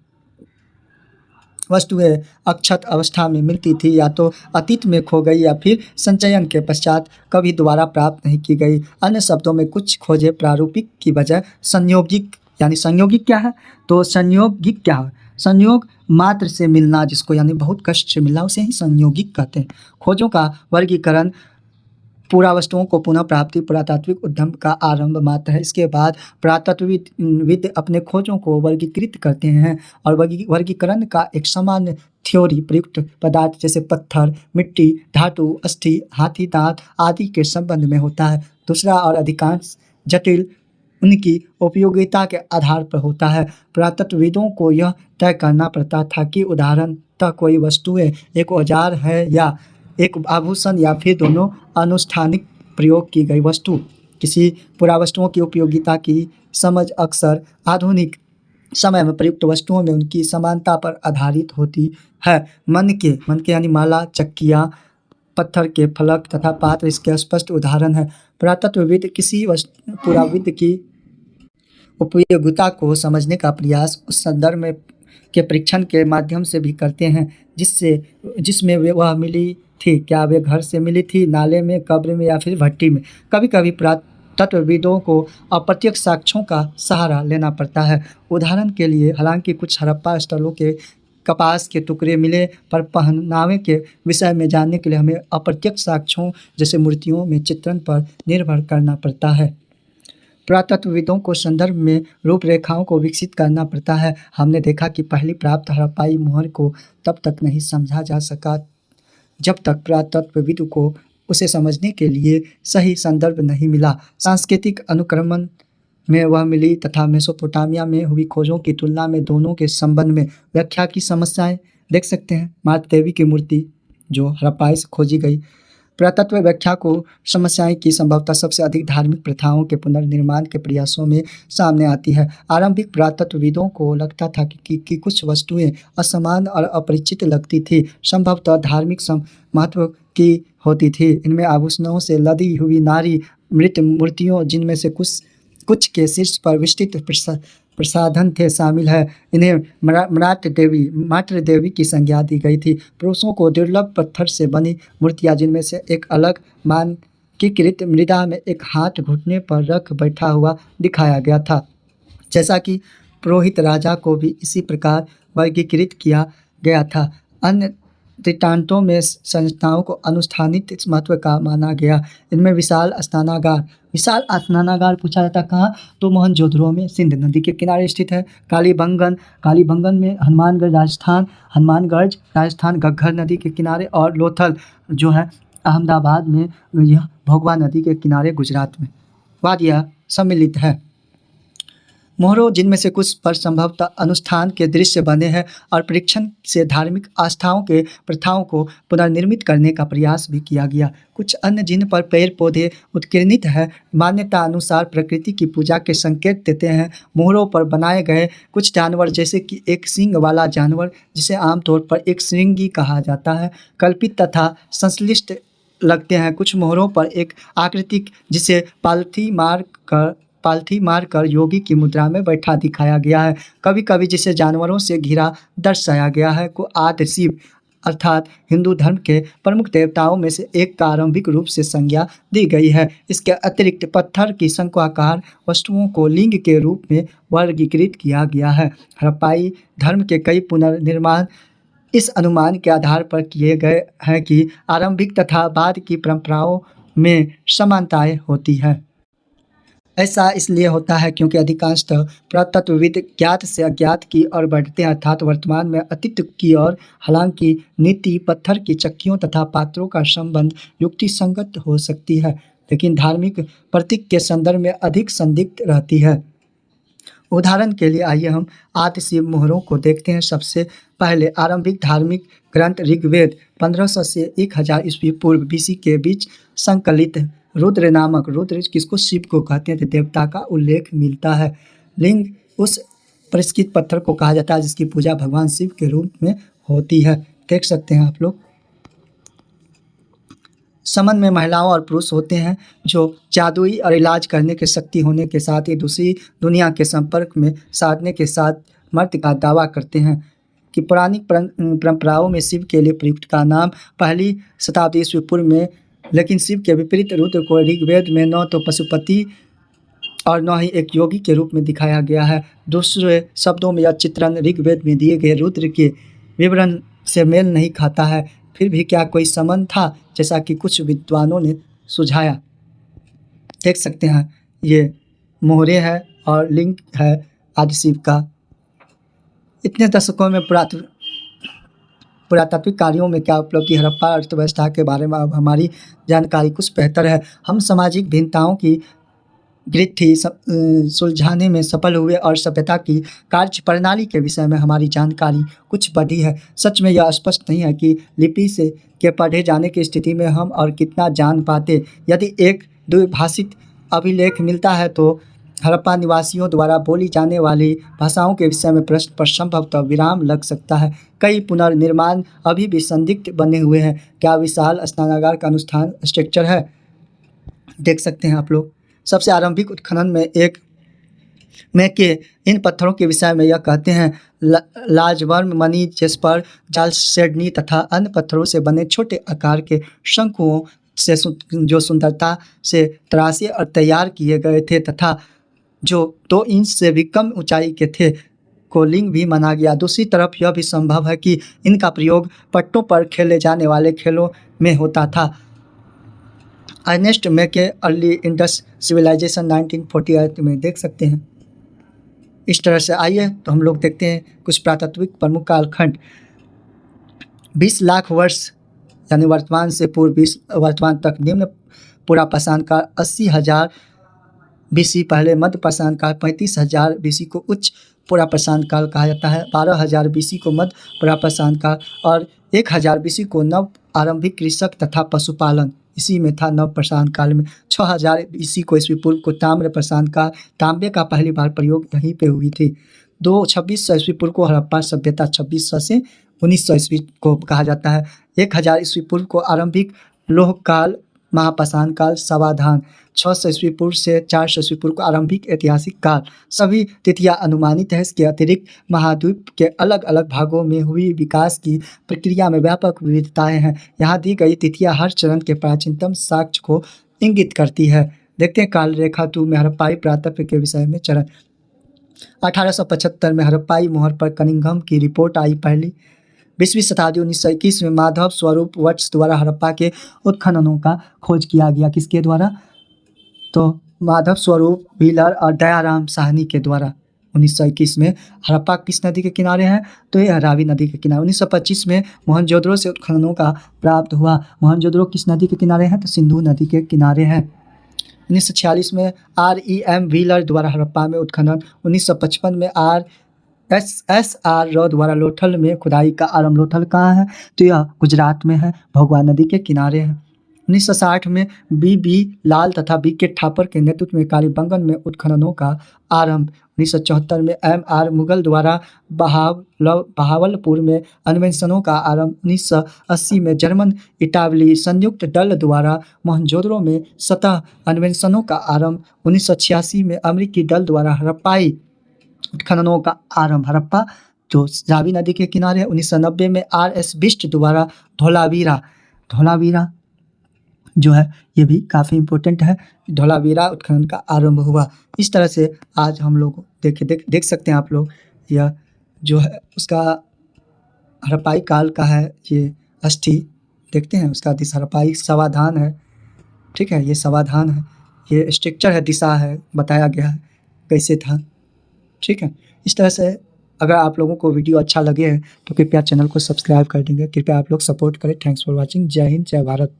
वस्तुएं अक्षत अवस्था में मिलती थी या तो अतीत में खो गई या फिर संचयन के पश्चात कभी दोबारा प्राप्त नहीं की गई। अन्य शब्दों में कुछ खोजें प्रारूपिक की बजाय संयोगिक, यानी संयोगिक क्या है, तो संयोगिक क्या है, संयोग मात्र से मिलना, जिसको यानी बहुत कष्ट से मिलना, उसे ही संयोगिक कहते हैं। खोजों का वर्गीकरण पुरावस्तुओं को पुनः प्राप्ति पुरातात्विक उद्यम का आरंभ मात्र है। इसके बाद पुरातत्वविद अपने खोजों को वर्गीकृत करते हैं और वर्गीकरण का एक सामान्य थ्योरी प्रयुक्त पदार्थ जैसे पत्थर, मिट्टी, धातु, अस्थि, हाथी दांत आदि के संबंध में होता है। दूसरा और अधिकांश जटिल उनकी उपयोगिता के आधार पर होता है। पुरातत्वविदों को यह तय करना पड़ता था कि उदाहरणतः कोई वस्तुएं एक औजार है या एक आभूषण या फिर दोनों अनुष्ठानिक प्रयोग की गई वस्तु। किसी पुरावस्तुओं की उपयोगिता की समझ अक्सर आधुनिक समय में प्रयुक्त वस्तुओं में उनकी समानता पर आधारित होती है। मन के यानी माला, चक्कियाँ, पत्थर के फलक तथा पात्र इसके स्पष्ट उदाहरण है। पुरातत्वविद किसी पुराविद की उपयोगिता को समझने का प्रयास उस संदर्भ में के परीक्षण के माध्यम से भी करते हैं जिसमें वह मिली थी। क्या वे घर से मिली थी, नाले में, कब्र में या फिर भट्टी में। कभी कभी पुरातत्वविदों को अप्रत्यक्ष साक्ष्यों का सहारा लेना पड़ता है। उदाहरण के लिए, हालांकि कुछ हड़प्पा स्थलों के कपास के टुकड़े मिले, पर पहनावे के विषय में जानने के लिए हमें अप्रत्यक्ष साक्ष्यों जैसे मूर्तियों में चित्रण पर निर्भर करना पड़ता है। पुरातत्वविदों को संदर्भ में रूपरेखाओं को विकसित करना पड़ता है। हमने देखा कि पहली प्राप्त हड़प्पाई मोहर को तब तक नहीं समझा जा सका जब तक पुरातत्वविद को उसे समझने के लिए सही संदर्भ नहीं मिला। सांस्कृतिक अनुक्रमण में वह मिली तथा मेसोपोटामिया में हुई खोजों की तुलना में दोनों के संबंध में व्याख्या की समस्याएं देख सकते हैं। माता देवी की मूर्ति जो हड़प्पा से खोजी गई, पुरातत्व व्याख्या को समस्याएं की संभवतः सबसे अधिक धार्मिक प्रथाओं के पुनर्निर्माण के प्रयासों में सामने आती है। आरंभिक पुरातत्वविदों को लगता था कि कुछ वस्तुएं असमान और अपरिचित लगती थी, संभवतः धार्मिक महत्व की होती थी। इनमें आभूषणों से लदी हुई नारी, मृत मूर्तियों जिनमें से कुछ के शीर्ष पर विस्तृत प्रसाधन थे शामिल है। इन्हें मातृ देवी की संज्ञा दी गई थी। पुरुषों को दुर्लभ पत्थर से बनी मूर्तियाँ जिनमें से एक अलग मानकीकृत मृदा में एक हाथ घुटने पर रख बैठा हुआ दिखाया गया था। जैसा कि पुरोहित राजा को भी इसी प्रकार वर्गीकृत किया गया था। अन्य दृष्टांतों में संरचनाओं को अनुष्ठानिक महत्व का माना गया। इनमें विशाल स्नानागार पूछा जाता कहाँ, तो मोहनजोदड़ो में, सिंध नदी के किनारे स्थित है। कालीबंगन में, हनुमानगढ़ राजस्थान घग्गर नदी के किनारे, और लोथल जो है अहमदाबाद में, यह भोगवा नदी के किनारे गुजरात में वादियाँ सम्मिलित है। मोहरों जिनमें से कुछ पर संभवतः अनुष्ठान के दृश्य बने हैं और परीक्षण से धार्मिक आस्थाओं के प्रथाओं को पुनर्निर्मित करने का प्रयास भी किया गया। कुछ अन्य जिन पर पेड़ पौधे उत्कीर्णित है, मान्यता अनुसार प्रकृति की पूजा के संकेत देते हैं। मोहरों पर बनाए गए कुछ जानवर जैसे कि एक सींग वाला जानवर जिसे आमतौर पर एक श्रृंगी कहा जाता है, कल्पित तथा संश्लिष्ट लगते हैं। कुछ मोहरों पर एक आकृति जिसे पालथी मारकर योगी की मुद्रा में बैठा दिखाया गया है। कभी कभी जिसे जानवरों से घिरा दर्शाया गया है को आदि शिव अर्थात हिंदू धर्म के प्रमुख देवताओं में से एक का आरंभिक रूप से संज्ञा दी गई है। इसके अतिरिक्त पत्थर की शंक्वाकार वस्तुओं को लिंग के रूप में वर्गीकृत किया गया है। हड़प्पाई धर्म के कई पुनर्निर्माण इस अनुमान के आधार पर किए गए हैं कि आरंभिक तथा बाद की परंपराओं में समानताएं होती हैं। ऐसा इसलिए होता है क्योंकि अधिकांशतः पुरातत्वविद ज्ञात से अज्ञात की ओर बढ़ते हैं, अर्थात वर्तमान में अतीत की ओर। हालांकि नीति पत्थर की चक्कियों तथा पात्रों का संबंध युक्ति संगत हो सकती है, लेकिन धार्मिक प्रतीक के संदर्भ में अधिक संदिग्ध रहती है। उदाहरण के लिए आइए हम आदि शिव मोहरों को देखते हैं। सबसे पहले आरंभिक धार्मिक ग्रंथ ऋग्वेद 1500 से 1000 ईस्वी पूर्व BC के बीच संकलित रुद्र नामक, रुद्र किसको शिव को कहते हैं, देवता का उल्लेख मिलता है। लिंग उस परिष्कृत पत्थर को कहा जाता है, जिसकी पूजा भगवान शिव के रूप में होती है। देख सकते हैं आप लोग। समन में महिलाओं और पुरुष होते हैं जो जादुई और इलाज करने की शक्ति होने के साथ ही दूसरी दुनिया के संपर्क में साधने के साथ मर्द का दावा करते हैं कि पौराणिक परंपराओं में शिव के लिए प्रयुक्त का नाम पहली शताब्दी ईस्वी पूर्व में, लेकिन शिव के विपरीत रुद्र को ऋग्वेद में न तो पशुपति और न ही एक योगी के रूप में दिखाया गया है। दूसरे शब्दों में यह चित्रण ऋग्वेद में दिए गए रुद्र के विवरण से मेल नहीं खाता है। फिर भी क्या कोई संबंध था, जैसा कि कुछ विद्वानों ने सुझाया। देख सकते हैं ये मोहरे है और लिंग है आदिशिव का। इतने दशकों में पुरातात्विक कार्यों में क्या उपलब्धि, हड़प्पा अर्थव्यवस्था के बारे में अब हमारी जानकारी कुछ बेहतर है। हम सामाजिक भिन्नताओं की ग्रिथी सुलझाने में सफल हुए और सभ्यता की कार्य प्रणाली के विषय में हमारी जानकारी कुछ बढ़ी है। सच में यह स्पष्ट नहीं है कि लिपि से के पढ़े जाने की स्थिति में हम और कितना जान पाते। यदि एक द्विभाषित अभिलेख मिलता है तो हड़प्पा निवासियों द्वारा बोली जाने वाली भाषाओं के विषय में प्रश्न पर संभवतः विराम लग सकता है। कई पुनर्निर्माण अभी भी संदिग्ध बने हुए हैं। क्या विशाल स्नानागार का अनुष्ठान स्ट्रक्चर है? देख सकते हैं आप लोग। सबसे आरंभिक उत्खनन में के इन पत्थरों के विषय में यह कहते हैं, लाजवर्म, मणि, जेस्पर, जालसेडनी तथा अन्य पत्थरों से बने छोटे आकार के शंकुओं से जो सुंदरता से तराशे और तैयार किए गए थे तथा जो 2 इंच से भी कम ऊंचाई के थे को लिंग भी माना गया। दूसरी तरफ यह भी संभव है कि इनका प्रयोग पट्टों पर खेले जाने वाले खेलों में होता था। अर्नेस्ट मैके अर्ली इंडस सिविलाइजेशन 1948 में देख सकते हैं। इस तरह से आइए तो हम लोग देखते हैं कुछ पुरातात्विक प्रमुख कालखंड। 20 लाख वर्ष यानी वर्तमान से पूर्व वर्तमान तक निम्न पूरा पाषाण काल 80,000 BC, पहले मध्य पाषाण काल 35,000 BC को उच्च पूरा पाषाण काल कहा जाता है, 12,000 BC को मध्य पूरा पाषाण काल और 1000 BC को नव आरंभिक कृषक तथा पशुपालन इसी में था। नव पाषाण काल में 6000 BC को ईस्वी पूर्व को ताम्र पाषाण काल, तांबे का पहली बार प्रयोग यहीं पे हुई थी। 2600 ईस्वी पूर्व को हड़प्पा सभ्यता, 2600 से 1900 ईस्वी को कहा जाता है। 1000 ईस्वी पूर्व को आरंभिक लोह काल, महापाषाण काल, सावधान। 600 ईस्वी पूर्व से 400 ईस्वी पूर्व को आरंभिक ऐतिहासिक काल। सभी तिथियां अनुमानित है। इसके अतिरिक्त महाद्वीप के अलग अलग भागों में हुई विकास की प्रक्रिया में व्यापक विविधताएं हैं। यहाँ दी गई तिथियां हर चरण के प्राचीनतम साक्ष्य को इंगित करती है। देखते हैं काल रेखा 2 में हड़प्पाई पुरातत्व के विषय में चरण। 1875 में हड़प्पाई मोहर पर कनिंघम की रिपोर्ट आई। पहली 20वीं शताब्दी 1921 में माधव स्वरूप वट्स द्वारा हड़प्पा के उत्खननों का खोज किया गया। किसके द्वारा? तो माधव स्वरूप, व्हीलर और दयाराम साहनी के द्वारा। 1921 में हड़प्पा किस नदी के किनारे है? तो यह रावी नदी के किनारे। 1925 में मोहनजोदड़ो से उत्खननों का प्राप्त हुआ। मोहनजोदड़ो किस नदी के किनारे है? तो सिंधु नदी के किनारे है। 1946 में REM व्हीलर द्वारा हड़प्पा में उत्खनन। 1955 में SR राव द्वारा लोथल में खुदाई का आरंभ। लोथल कहाँ है? तो यह गुजरात में है, भोगवा नदी के किनारे है। 1960 में BB लाल तथा BK ठापर के नेतृत्व में कालीबंगन में उत्खननों का आरंभ। 1974 में MR मुगल द्वारा बहावलपुर में अन्वेषणों का आरंभ। 1980 में जर्मन इटावली संयुक्त दल द्वारा मोहनजोदड़ो में सतह अन्वेषणों का आरंभ। 1986 में अमेरिकी दल द्वारा हड़प्पाई उत्खननों का आरंभ। हड़प्पा जो रावी नदी के किनारे है। 1990 में RS बिष्ट द्वारा धोलावीरा जो है ये भी काफ़ी इम्पोर्टेंट है। धोलावीरा उत्खनन का आरंभ हुआ। इस तरह से आज हम लोग देख सकते हैं आप लोग, यह जो है उसका हड़प्पाई काल का है ये अस्थि। देखते हैं उसका दिशा हड़प्पाई सावधान है। ठीक है, ये सावधान है, ये स्ट्रक्चर है, दिशा है, बताया गया है कैसे था। ठीक है, इस तरह से अगर आप लोगों को वीडियो अच्छा लगे तो कृपया चैनल को सब्सक्राइब कर देंगे। कृपया आप लोग सपोर्ट करें। Thanks for watching. जय हिंद, जय भारत।